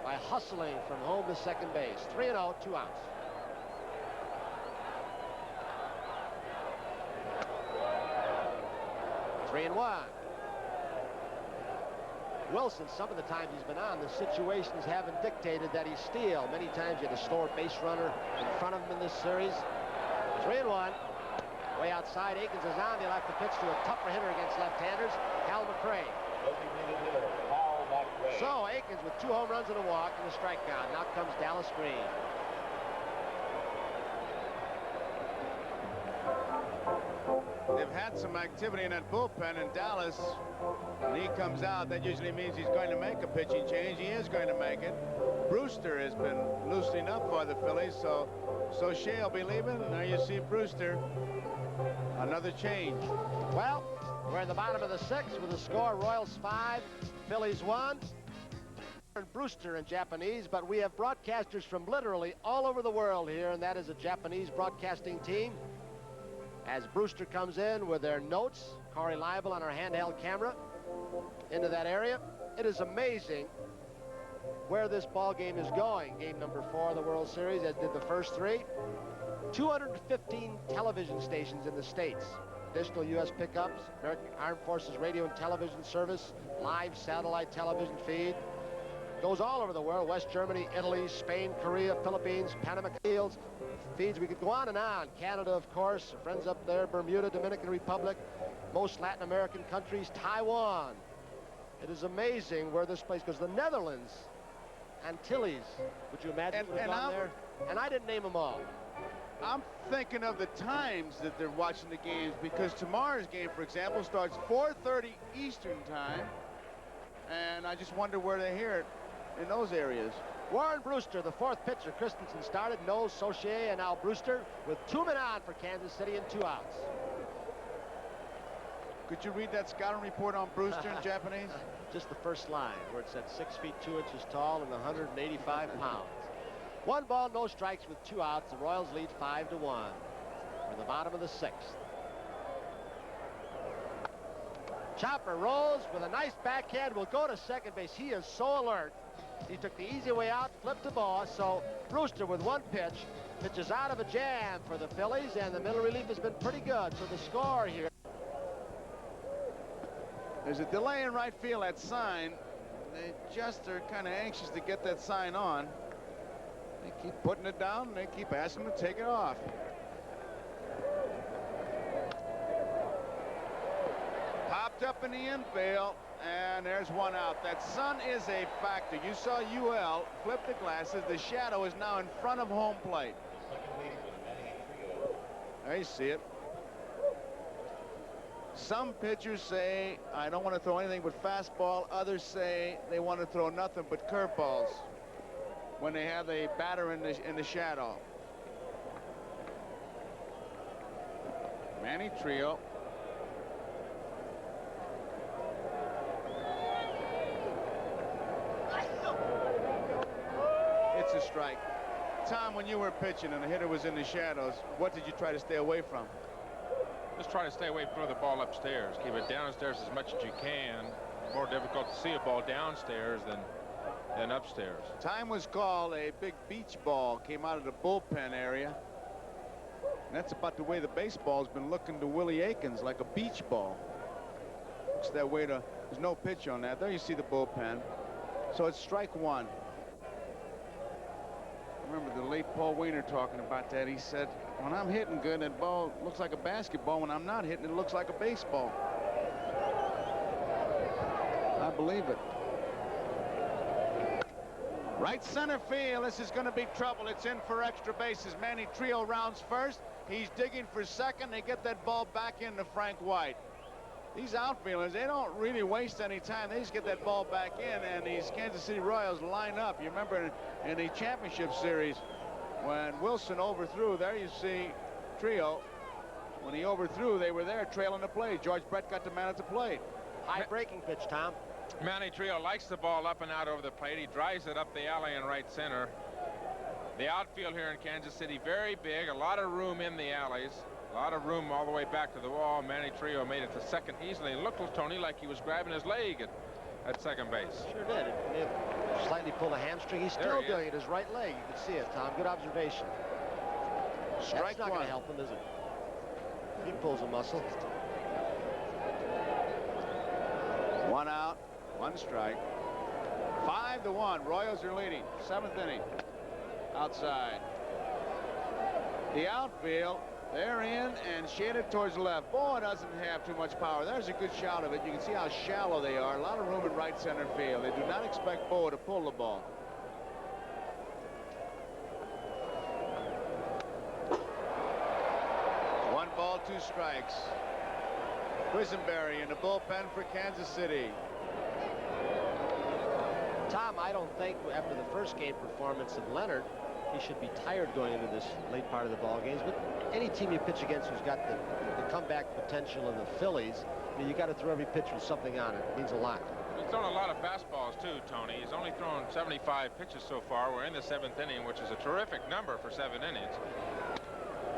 by hustling from home to second base. 3-0, 2 outs. Three and 1. Wilson, some of the times he's been on, the situations haven't dictated that he steal. Many times you had a slower base runner in front of him in this series. 3-1. Way outside, Aikens is on. They'll have to pitch to a tougher hitter against left-handers, Hal McRae. So Aikens with 2 home runs and a walk and a strikeout. Now comes Dallas Green. They've had some activity in that bullpen in Dallas. When he comes out, that usually means he's going to make a pitching change. He is going to make it. Brewster has been loosening up for the Phillies, so Shea will be leaving. Now you see Brewster. Another change. Well, we're at the bottom of the 6th with the score Royals 5, Phillies 1. Brewster in Japanese, but we have broadcasters from literally all over the world here, and that is a Japanese broadcasting team. As Brewster comes in with their notes, Corey Leibel on our handheld camera into that area. It is amazing where this ball game is going. Game number 4 of the World Series, as did the first 3. 215 television stations in the States. Additional U.S. pickups, American Armed Forces Radio and Television Service, live satellite television feed. Goes all over the world. West Germany, Italy, Spain, Korea, Philippines, Panama Fields. Feeds, we could go on and on. Canada, of course, friends up there, Bermuda, Dominican Republic, most Latin American countries, Taiwan. It is amazing where this place goes. The Netherlands, Antilles, would you imagine would have gone there? And I didn't name them all. I'm thinking of the times that they're watching the games, because tomorrow's game, for example, starts 4:30 Eastern time, and I just wonder where they hear it in those areas. Warren Brewster, the 4th pitcher. Christensen started, Knowles, Saucier, and now Brewster with 2 men on for Kansas City and 2 outs. Could you read that scouting report on Brewster in Japanese? Just the first line, where it said 6 feet 2 inches tall and 185 pounds. 1 ball, no strikes with 2 outs. The Royals lead 5-1. We're in the bottom of the 6th. Chopper rolls with a nice backhand, will go to second base. He is so alert. He took the easy way out, flipped the ball. So Brewster with one pitch pitches out of a jam for the Phillies, and the middle relief has been pretty good. So the score here. There's a delay in right field. That sign, they just are kind of anxious to get that sign on. They keep putting it down, and they keep asking them to take it off. Popped up in the infield, and there's one out. That sun is a factor. You saw UL flip the glasses. The shadow is now in front of home plate. There you see it. Some pitchers say, I don't want to throw anything but fastball. Others say they want to throw nothing but curveballs when they have a batter in the shadow. Manny Trio. It's a strike. Tom, when you were pitching and the hitter was in the shadows, what did you try to stay away from? Just try to stay away from the ball upstairs. Keep it downstairs as much as you can. More difficult to see a ball downstairs than upstairs. Time was called. A big beach ball came out of the bullpen area. And that's about the way the baseball's been looking to Willie Aikens, like a beach ball. Looks that way to, there's no pitch on that. There you see the bullpen. So it's strike one. I remember the late Paul Weiner talking about that. He said, when I'm hitting good, that ball looks like a basketball. When I'm not hitting, it looks like a baseball. I believe it. Right center field. This is going to be trouble. It's in for extra bases. Manny Trio rounds first. He's digging for second. They get that ball back into Frank White. These outfielders, they don't really waste any time. They just get that ball back in, and these Kansas City Royals line up. You remember in the championship series when Wilson overthrew, there you see Trio. When he overthrew, they were there trailing the plate. George Brett got the man at the plate. High breaking pitch, Tom. Manny Trio likes the ball up and out over the plate. He drives it up the alley in right center. The outfield here in Kansas City, very big, a lot of room in the alleys. A lot of room all the way back to the wall. Manny Trio made it to second easily. It looked, Tony, like he was grabbing his leg at second base. Sure did. It slightly pulled a hamstring. He's still doing it. His right leg. You can see it, Tom. Good observation. Strike That's not going to help him, is it? He pulls a muscle. One out, one strike. 5-1. Royals are leading. 7th inning. Outside. The outfield. They're in and shaded towards the left. Boa doesn't have too much power. There's a good shot of it. You can see how shallow they are. A lot of room in right center field. They do not expect Boa to pull the ball. One ball, two strikes. Quisenberry in the bullpen for Kansas City. Tom, I don't think after the first game performance of Leonard, he should be tired going into this late part of the ball games. But any team you pitch against who's got the comeback potential of the Phillies, I mean, you got to throw every pitch with something on it. It means a lot. He's thrown a lot of fastballs too, Tony. He's only thrown 75 pitches so far. We're in the 7th inning, which is a terrific number for 7 innings.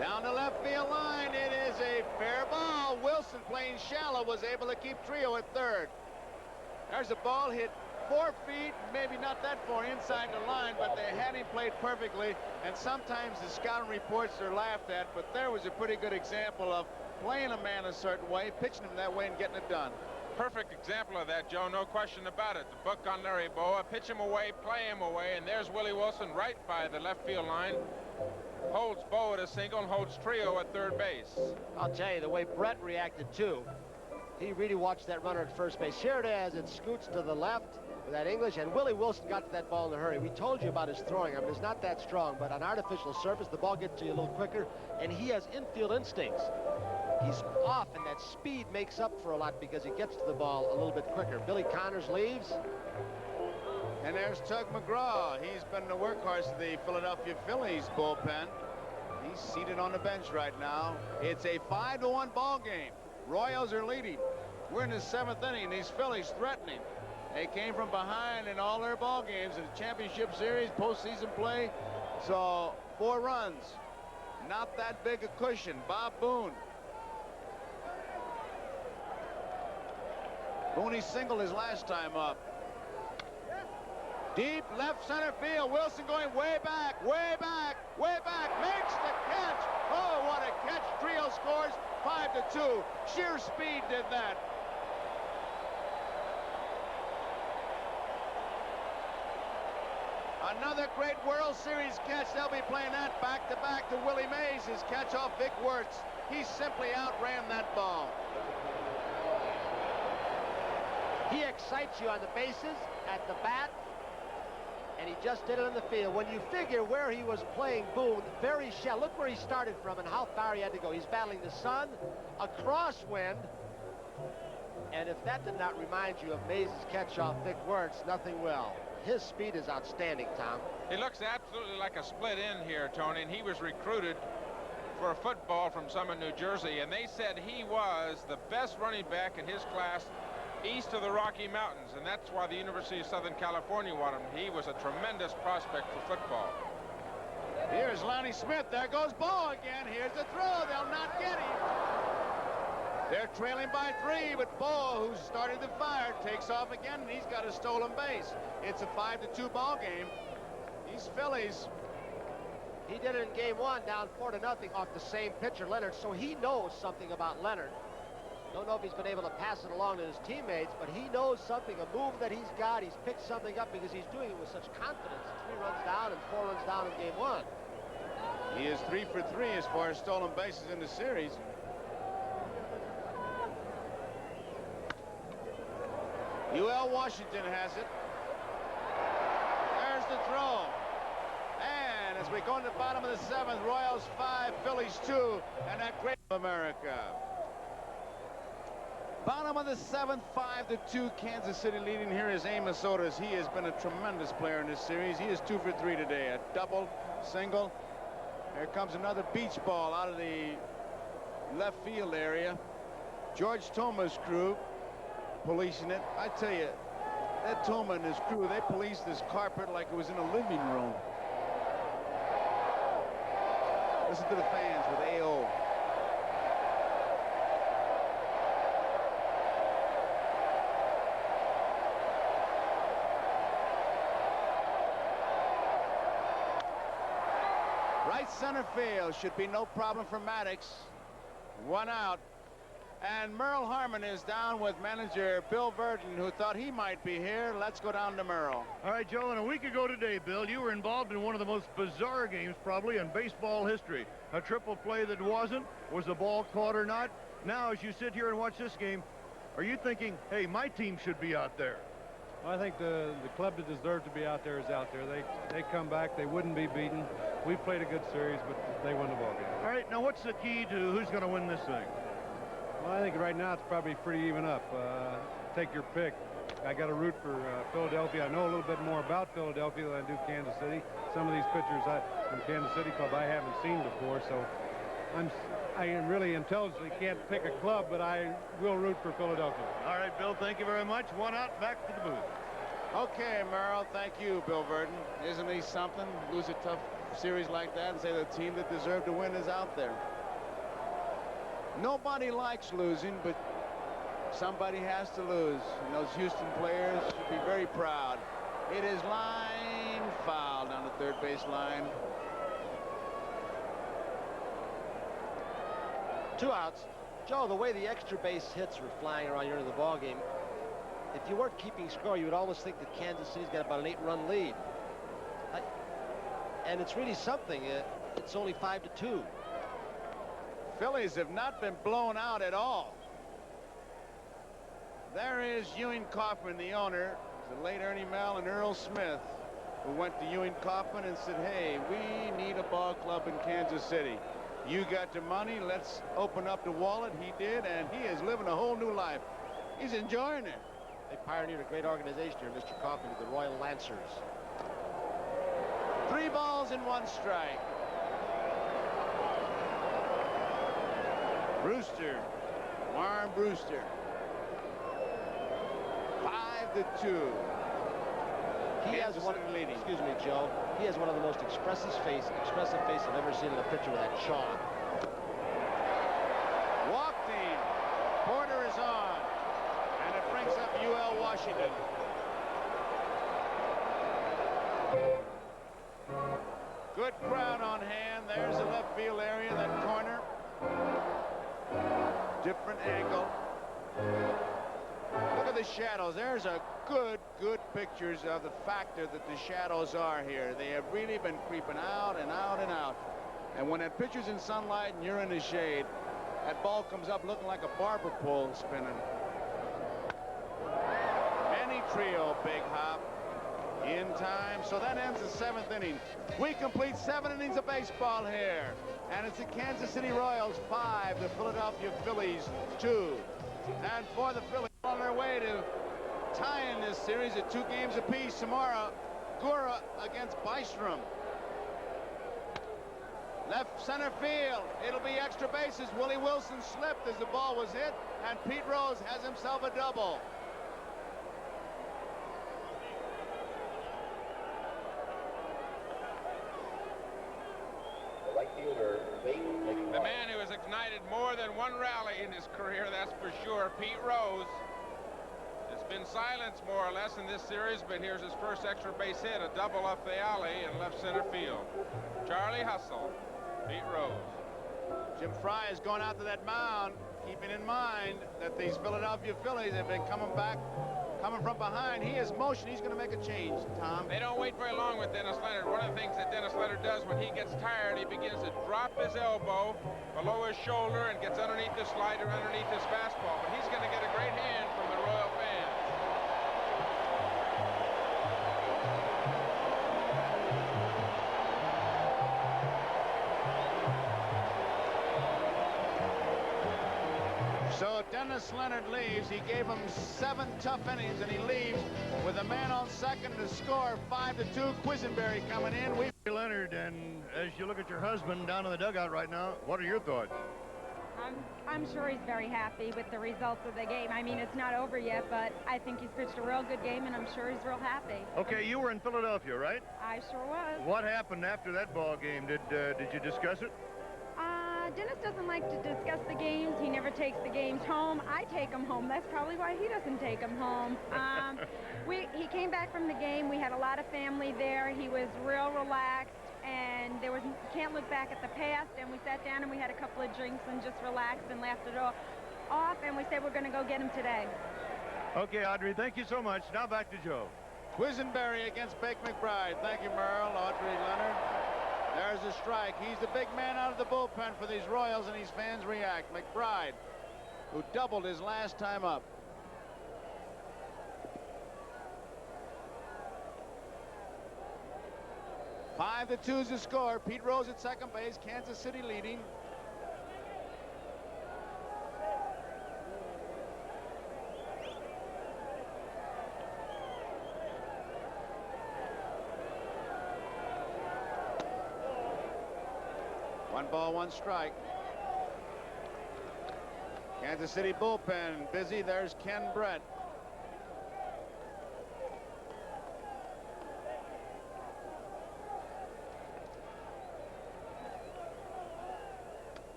Down the left field line, it is a fair ball. Wilson, playing shallow, was able to keep Trio at third. There's a ball hit 4 feet, maybe not that far inside the line, but they had him played perfectly. And sometimes the scouting reports are laughed at, but there was a pretty good example of playing a man a certain way, pitching him that way, and getting it done. Perfect example of that, Joe, no question about it. The book on Larry Boa, pitch him away, play him away, and there's Willie Wilson right by the left field line. Holds Boa at a single and holds Trio at third base. I'll tell you, the way Brett reacted too, he really watched that runner at first base. Here it is. It scoots to the left with that English, and Willie Wilson got to that ball in a hurry. We told you about his throwing. I mean, it's not that strong, but on artificial surface, the ball gets to you a little quicker, and he has infield instincts. He's off, and that speed makes up for a lot because he gets to the ball a little bit quicker. Billy Connors leaves. And there's Tug McGraw. He's been the workhorse of the Philadelphia Phillies bullpen. He's seated on the bench right now. It's a 5-1 ball game. Royals are leading. We're in the 7th inning. These Phillies threatening. They came from behind in all their ball games in the championship series, postseason play. So 4 runs. Not that big a cushion. Bob Boone. Booney singled his last time up. Deep left center field. Wilson going way back, way back, way back. Makes the catch. Oh, what a catch. Trio scores 5-2. Sheer speed did that. Another great World Series catch. They'll be playing that back-to-back to Willie Mays. His catch off Vic Wirtz. He simply outran that ball. He excites you on the bases, at the bat, and he just did it in the field. When you figure where he was playing Boone, very shallow. Look where he started from and how far he had to go. He's battling the sun, a crosswind, and if that did not remind you of Mays' catch off Vic Wirtz, nothing will. His speed is outstanding, Tom. He looks absolutely like a split end here, Tony, and he was recruited for a football from some in New Jersey, and they said he was the best running back in his class east of the Rocky Mountains, and that's why the University of Southern California wanted him. He was a tremendous prospect for football. Here's Lonnie Smith. There goes Bo again. Here's the throw. They'll not get him. They're trailing by 3, but Bo, who started the fire, takes off again, and he's got a stolen base. It's a 5-2 ball game. These Phillies. He did it in game 1, down 4-0 off the same pitcher, Leonard, so he knows something about Leonard. Don't know if he's been able to pass it along to his teammates, but he knows something, a move that he's got. He's picked something up because he's doing it with such confidence. 3 runs down and 4 runs down in game 1. He is 3 for 3 as far as stolen bases in the series. UL Washington has it. There's the throw. And as we go into the bottom of the 7th, Royals 5, Phillies 2, and that great America. Bottom of the 7th, 5-2, Kansas City leading. Here is Amos Otis. He has been a tremendous player in this series. He is 2 for 3 today. A double, single. Here comes another beach ball out of the left field area. George Thomas' crew policing it. I tell you, that Toma and his crew, they policed this carpet like it was in a living room. Listen to the fans with AO. Right center field should be no problem for Maddox. 1 out. And Merle Harmon is down with manager Bill Verdon, who thought he might be here. Let's go down to Merle. All right, Joe, and a week ago today, Bill, you were involved in one of the most bizarre games probably in baseball history. A triple play that wasn't. Was the ball caught or not? Now, as you sit here and watch this game, are you thinking, hey, my team should be out there? Well, I think the club that deserved to be out there is out there. They come back. They wouldn't be beaten. We played a good series, but they won the ball game. All right, now what's the key to who's going to win this thing? Well, I think right now it's probably pretty even up. Take your pick. I got to root for Philadelphia. I know a little bit more about Philadelphia than I do Kansas City. Some of these pitchers from Kansas City club I haven't seen before, so I really intelligently can't pick a club, but I will root for Philadelphia. All right, Bill, thank you very much. 1 out, back to the booth. Okay, Merle, thank you, Bill Verdon. Isn't he something? Lose a tough series like that and say the team that deserved to win is out there. Nobody likes losing, but somebody has to lose. And those Houston players should be very proud. It is line foul down the third base line. 2 outs. Joe, the way the extra base hits were flying around here in the ball game, if you weren't keeping score, you would almost think that Kansas City's got about an 8-run lead. And it's really something. It's only 5-2. Phillies have not been blown out at all. There is Ewing Kauffman, the owner, the late Ernie Mel and Earl Smith, who went to Ewing Kauffman and said, hey, we need a ball club in Kansas City. You got the money, let's open up the wallet. He did, and he is living a whole new life. He's enjoying it. They pioneered a great organization here, Mr. Kauffman, the Royal Lancers. 3 balls and 1 strike. Brewster, Warren Brewster. 5-2. He has one. Excuse me, Joe. He has one of the most expressive face I've ever seen in a pitcher with that jaw. Walked in. Porter is on, and it brings brings up UL Washington. Good crowd on hand. There's the left field area, that corner. Different angle. Look at the shadows. There's a good pictures of the factor that the shadows are here. They have really been creeping out and out and out. And when that pitcher's in sunlight and you're in the shade, that ball comes up looking like a barber pole spinning. Manny Trio, big hop. In time, so that ends the 7th inning. We complete 7 innings of baseball here, and it's the Kansas City Royals 5, the Philadelphia Phillies 2. And for the Phillies on their way to tying this series at 2 games apiece tomorrow, Gura against Bystrom. Left center field, it'll be extra bases. Willie Wilson slipped as the ball was hit, and Pete Rose has himself a double. The man who has ignited more than one rally in his career, that's for sure, Pete Rose. It's been silenced more or less in this series, but here's his first extra base hit, a double up the alley in left center field. Charlie Hustle, Pete Rose. Jim Fry is going out to that mound, keeping in mind that these Philadelphia Phillies have been coming from behind. He is motion. He's going to make a change, Tom. They don't wait very long with Dennis Leonard. One of the things that Dennis Leonard does when he gets tired, he begins to drop his elbow below his shoulder and gets underneath the slider, underneath his fastball. But he's going to get a great hand from the Royal fans. So Dennis Leonard leaves. He gave him 7 tough innings, and he leaves with a man on second to score 5-2. Quisenberry coming in. Leonard, and as you look at your husband down in the dugout right now, what are your thoughts? I'm sure he's very happy with the results of the game. I mean, it's not over yet, but I think he's pitched a real good game, and I'm sure he's real happy. Okay, you were in Philadelphia, right? I sure was. What happened after that ball game? Did you discuss it? Dennis doesn't like to discuss the games. He never takes the games home. I take them home. That's probably why he doesn't take them home. He came back from the game. We had a lot of family there. He was real relaxed, and can't look back at the past. And we sat down and we had a couple of drinks and just relaxed and laughed it off. And we said we're going to go get him today. Okay, Audrey, thank you so much. Now back to Joe. Quisenberry against Bake McBride. Thank you, Merle. Audrey Leonard. There's a strike. He's the big man out of the bullpen for these Royals, and these fans react. McBride, who doubled his last time up. Five to 2 is the score. Pete Rose at second base. Kansas City leading. One ball, one strike. Kansas City bullpen busy. There's Ken Brett.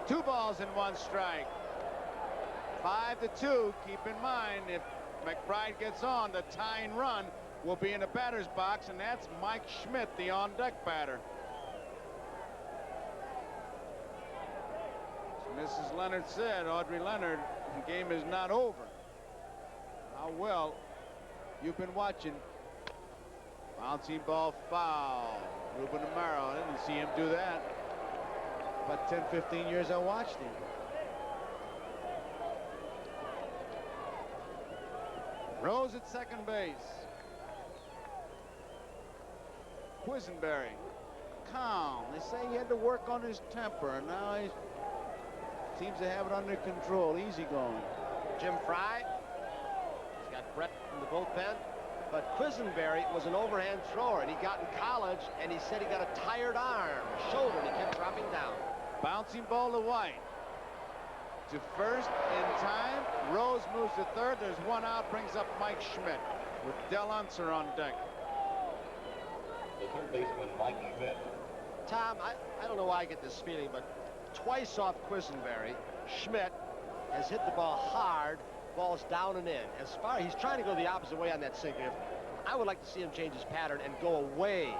Two balls and one strike. 5-2. Keep in mind, if McBride gets on, the tying run will be in the batter's box, and that's Mike Schmidt, the on-deck batter. Mrs. Leonard said, Audrey Leonard, the game is not over. How well you've been watching. Bouncing ball foul. Ruben Amaro, I didn't see him do that. About 10, 15 years I watched him. Rose at second base. Quisenberry, calm. They say he had to work on his temper, and now he seems to have it under control. Easy going. Jim Fry. He's got Brett in the bullpen. But Quisenberry was an overhand thrower, and he got in college, and he said he got a tired arm, shoulder, and he kept dropping down. Bouncing ball to White. To first in time. Rose moves to third. There's one out. Brings up Mike Schmidt with Del Unser on deck. The third baseman, Mike Schmidt. Tom, I don't know why I get this feeling, but twice off Quisenberry, Schmidt has hit the ball hard Ball's down and in. As far as he's trying to go the opposite way on that sinker, I would like to see him change his pattern and go away.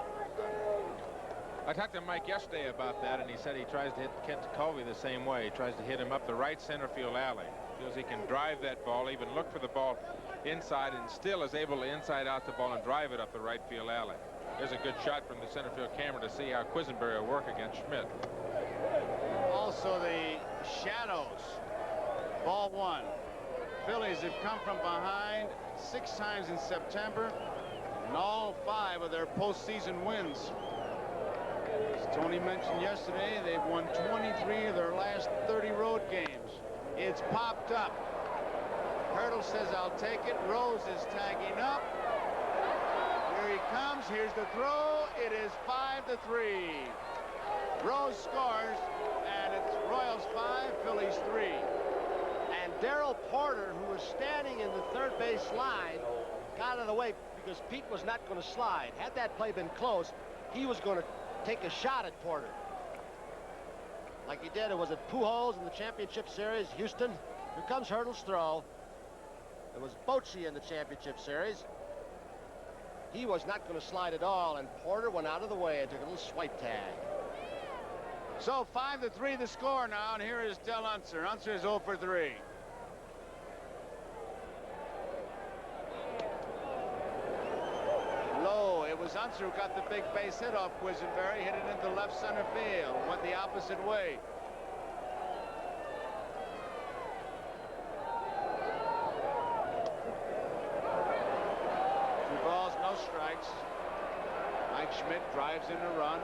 I talked to Mike yesterday about that, and he said he tries to hit Kent Colby the same way. He tries to hit him up the right center field alley. Feels he can drive that ball, even look for the ball inside, and still is able to inside out the ball and drive it up the right field alley. There's a good shot from the center field camera to see how Quisenberry will work against Schmidt. Also the shadows. Ball one. Phillies have come from behind 6 times in September, and all 5 of their postseason wins. As Tony mentioned yesterday, they've won 23 of their last 30 road games. It's popped up. Hurdle says, I'll take it. Rose is tagging up. Here he comes. Here's the throw. It is 5-3. Rose scores, and it's Royals 5, Phillies 3. And Darrell Porter, who was standing in the third base line, got out of the way because Pete was not going to slide. Had that play been close, he was going to take a shot at Porter. Like he did, it was at Pujols in the championship series, Houston. Here comes Hurdle's throw. It was Bochy in the championship series. He was not going to slide at all, and Porter went out of the way and took a little swipe tag. So 5-3 the score now, and here is Del Unser. Unser is 0 for 3. Low. It was Unser who got the big base hit off Quisenberry, hit it into left center field, went the opposite way. No strikes. Mike Schmidt drives in a run.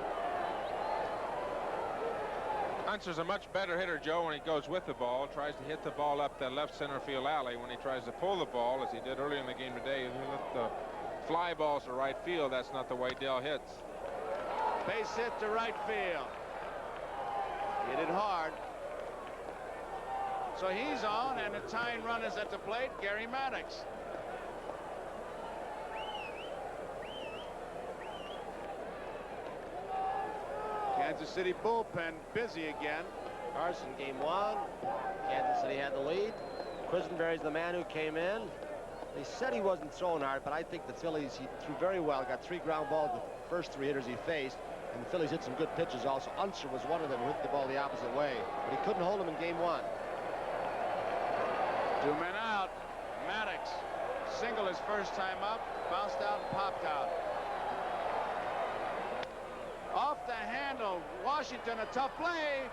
Unser's a much better hitter, Joe, when he goes with the ball, tries to hit the ball up that left center field alley. When he tries to pull the ball, as he did earlier in the game today, he let the fly balls to right field. That's not the way Del hits. Base hit to right field. Hit it hard. So he's on, and the tying run is at the plate, Gary Maddox. Kansas City bullpen busy again. Carson, game 1. Kansas City had the lead. Quisenberry's the man who came in. They said he wasn't throwing hard, but I think the Phillies, he threw very well. Got 3 ground balls the first 3 hitters he faced, and the Phillies hit some good pitches also. Unser was one of them who hit the ball the opposite way, but he couldn't hold him in game 1. 2 men out. Maddox single his first time up, bounced out and popped out. Off the handle, Washington, a tough play.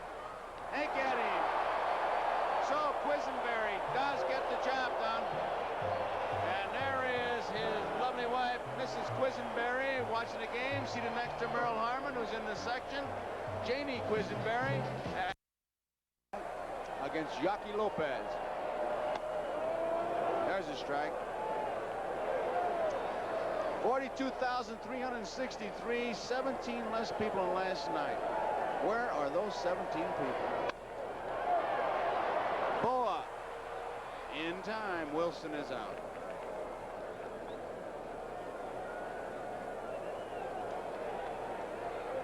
Ain't get him. So Quisenberry does get the job done. And there is his lovely wife, Mrs. Quisenberry, watching the game, seated next to Merle Harmon, who's in the section. Jamie Quisenberry against Yaki Lopez. There's a strike. 42,363, 17 less people than last night. Where are those 17 people? Boa in time. Wilson is out.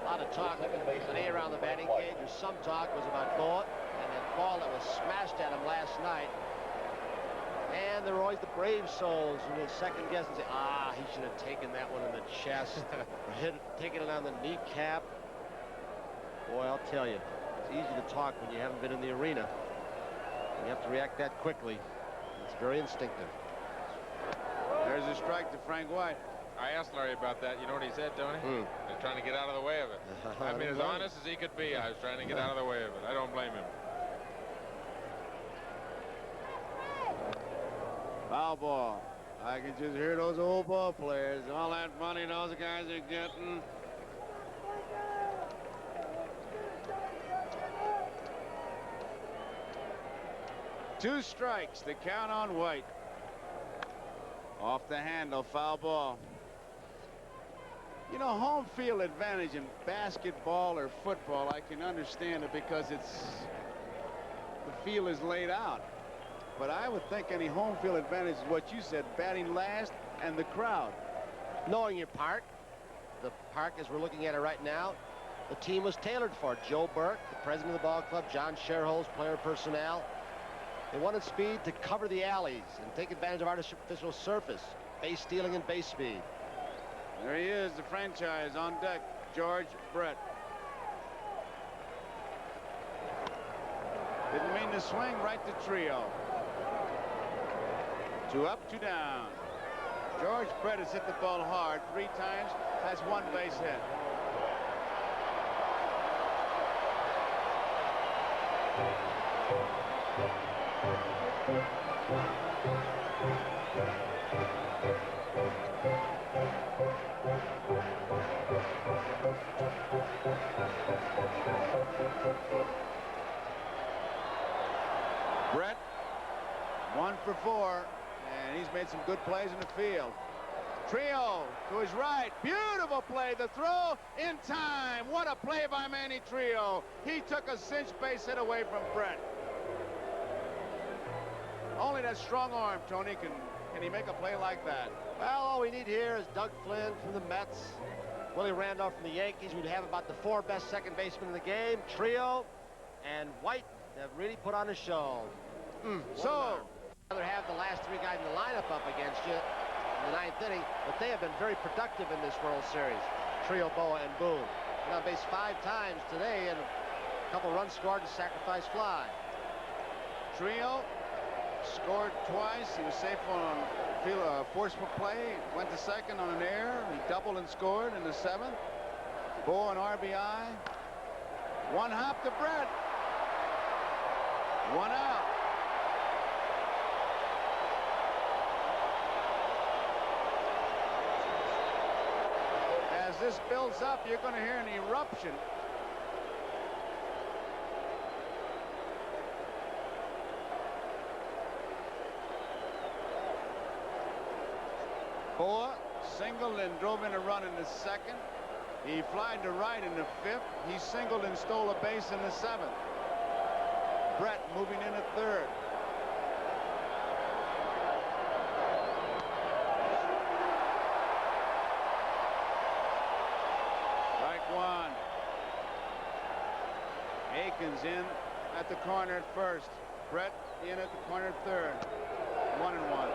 A lot of talk today around the batting cage, or some talk was about Boa and that ball that was smashed at him last night. And there were always the brave souls who will second guess and say, he should have taken that one in the chest or taken it on the kneecap. Boy, I'll tell you, it's easy to talk when you haven't been in the arena. You have to react that quickly. It's very instinctive. There's a strike to Frank White. I asked Larry about that. You know what he said, Tony? They're trying to get out of the way of it. I mean, as honest as he could be, I was trying to get out of the way of it. I don't blame him. Foul ball. I can just hear those old ball players. All that money those guys are getting. Two strikes. The count on White. Off the handle. Foul ball. You know, home field advantage in basketball or football, I can understand it because the field is laid out. But I would think any home field advantage is what you said, batting last and the crowd. Knowing your park, the park as we're looking at it right now, the team was tailored for it. Joe Burke, the president of the ball club, John Sherholz, player personnel. They wanted speed to cover the alleys and take advantage of artificial surface, base stealing and base speed. There he is, the franchise on deck, George Brett. Didn't mean to swing, right to Trio. 2 up, 2 down. George Brett has hit the ball hard 3 times, has 1 base hit. Brett, 1 for 4, and he's made some good plays in the field. Trio to his right, beautiful play, the throw in time. What a play by Manny Trio. He took a cinch base hit away from Brett. Only that strong arm, Tony, can he make a play like that? Well, all we need here is Doug Flynn from the Mets, Willie Randolph from the Yankees. We'd have about the 4 best second basemen in the game. Trio and White have really put on a show. So, rather have the last 3 guys in the lineup up against you in the 9th inning, but they have been very productive in this World Series. Trio, Boa, and Boone. Been on base 5 times today, and a couple runs scored and sacrifice fly. Trio scored twice. He was safe on a forceful play. Went to second on an error. He doubled and scored in the 7th. Boa an RBI. 1 hop to Brett. 1 out. As this builds up, you're going to hear an eruption. Boa singled and drove in a run in the 2nd. He flied to right in the 5th. He singled and stole a base in the 7th. Brett moving in at 3rd. Strike 1. Aikens in at the corner at 1st. Brett in at the corner at 3rd. 1-1.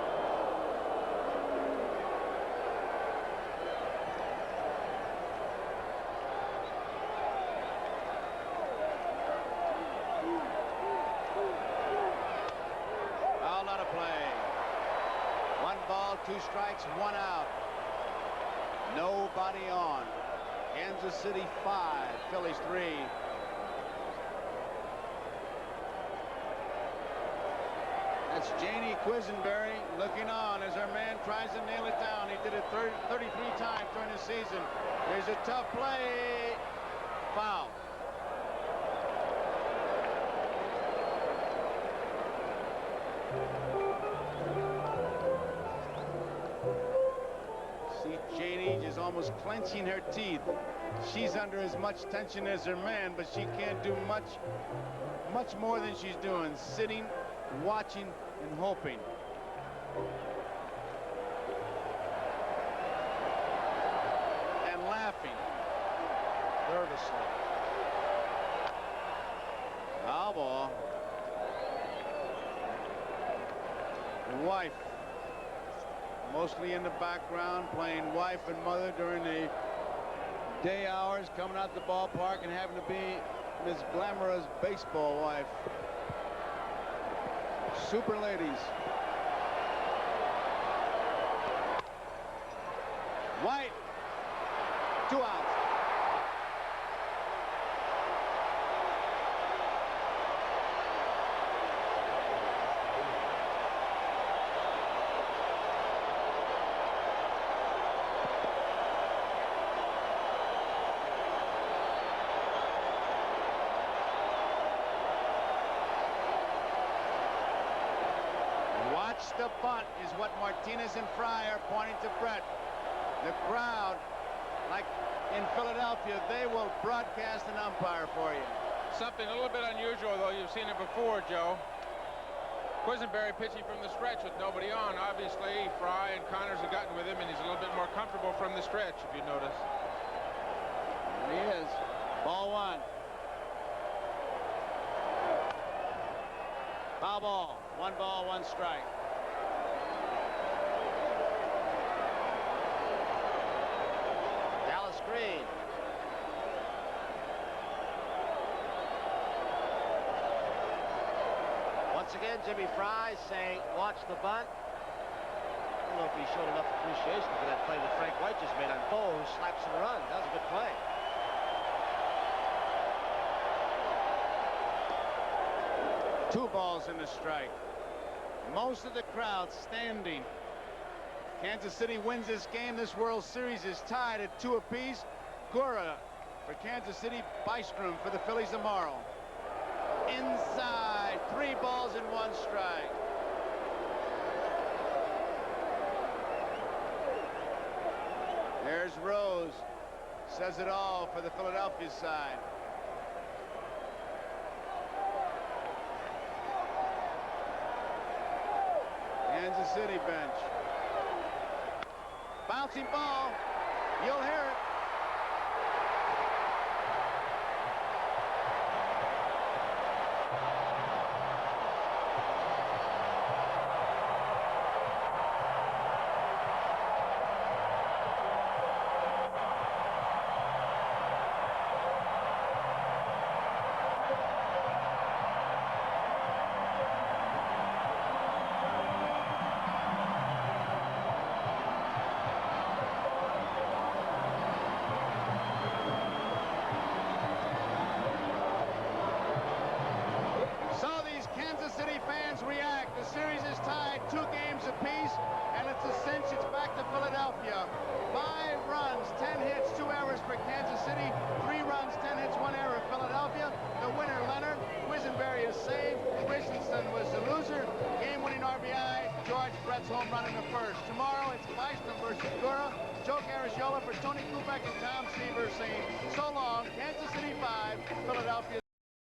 Play. 1 ball, 2 strikes, 1 out. Nobody on. Kansas City 5, Phillies 3. That's Janie Quisenberry looking on as her man tries to nail it down. He did it 33 times during the season. There's a tough play. Foul. Janie is almost clenching her teeth. She's under as much tension as her man, but she can't do much more than she's doing, sitting, watching, and hoping. And laughing. Nervously. Foul ball. The wife. Mostly in the background, playing wife and mother during the day hours, coming out the ballpark and having to be Miss Glamorous baseball wife. Super ladies. White. 2 outs. The bunt is what Martinez and Fry are pointing to Brett. The crowd, like in Philadelphia, they will broadcast an umpire for you. Something a little bit unusual, though. You've seen it before, Joe. Quisenberry pitching from the stretch with nobody on. Obviously, Fry and Connors have gotten with him, and he's a little bit more comfortable from the stretch, if you notice. There he is. Ball 1. Foul ball. 1 ball, 1 strike. Dallas Green. Once again, Jimmy Fry saying, watch the bunt. I don't know if he showed enough appreciation for that play that Frank White just made on Bo, who slaps and runs. That was a good play. Two balls and a strike. Most of the crowd standing. Kansas City wins this game. This World Series is tied at 2 apiece. Gura for Kansas City, Bystrom for the Phillies tomorrow. Inside, 3 balls and 1 strike. There's Rose. Says it all for the Philadelphia side. Kansas City bench. Bouncing ball. You'll hear it. React. The series is tied 2 games apiece, and it's a cinch. It's back to Philadelphia. 5 runs, 10 hits, 2 errors for Kansas City. 3 runs, 10 hits, 1 error for Philadelphia. The winner, Leonard. Quisenberry is saved. Christensen was the loser. Game-winning RBI. George Brett's home run in the first. Tomorrow it's Bystrom versus Gura. Joe Garagiola for Tony Kubek and Tom Seaver saying so long. Kansas City 5, Philadelphia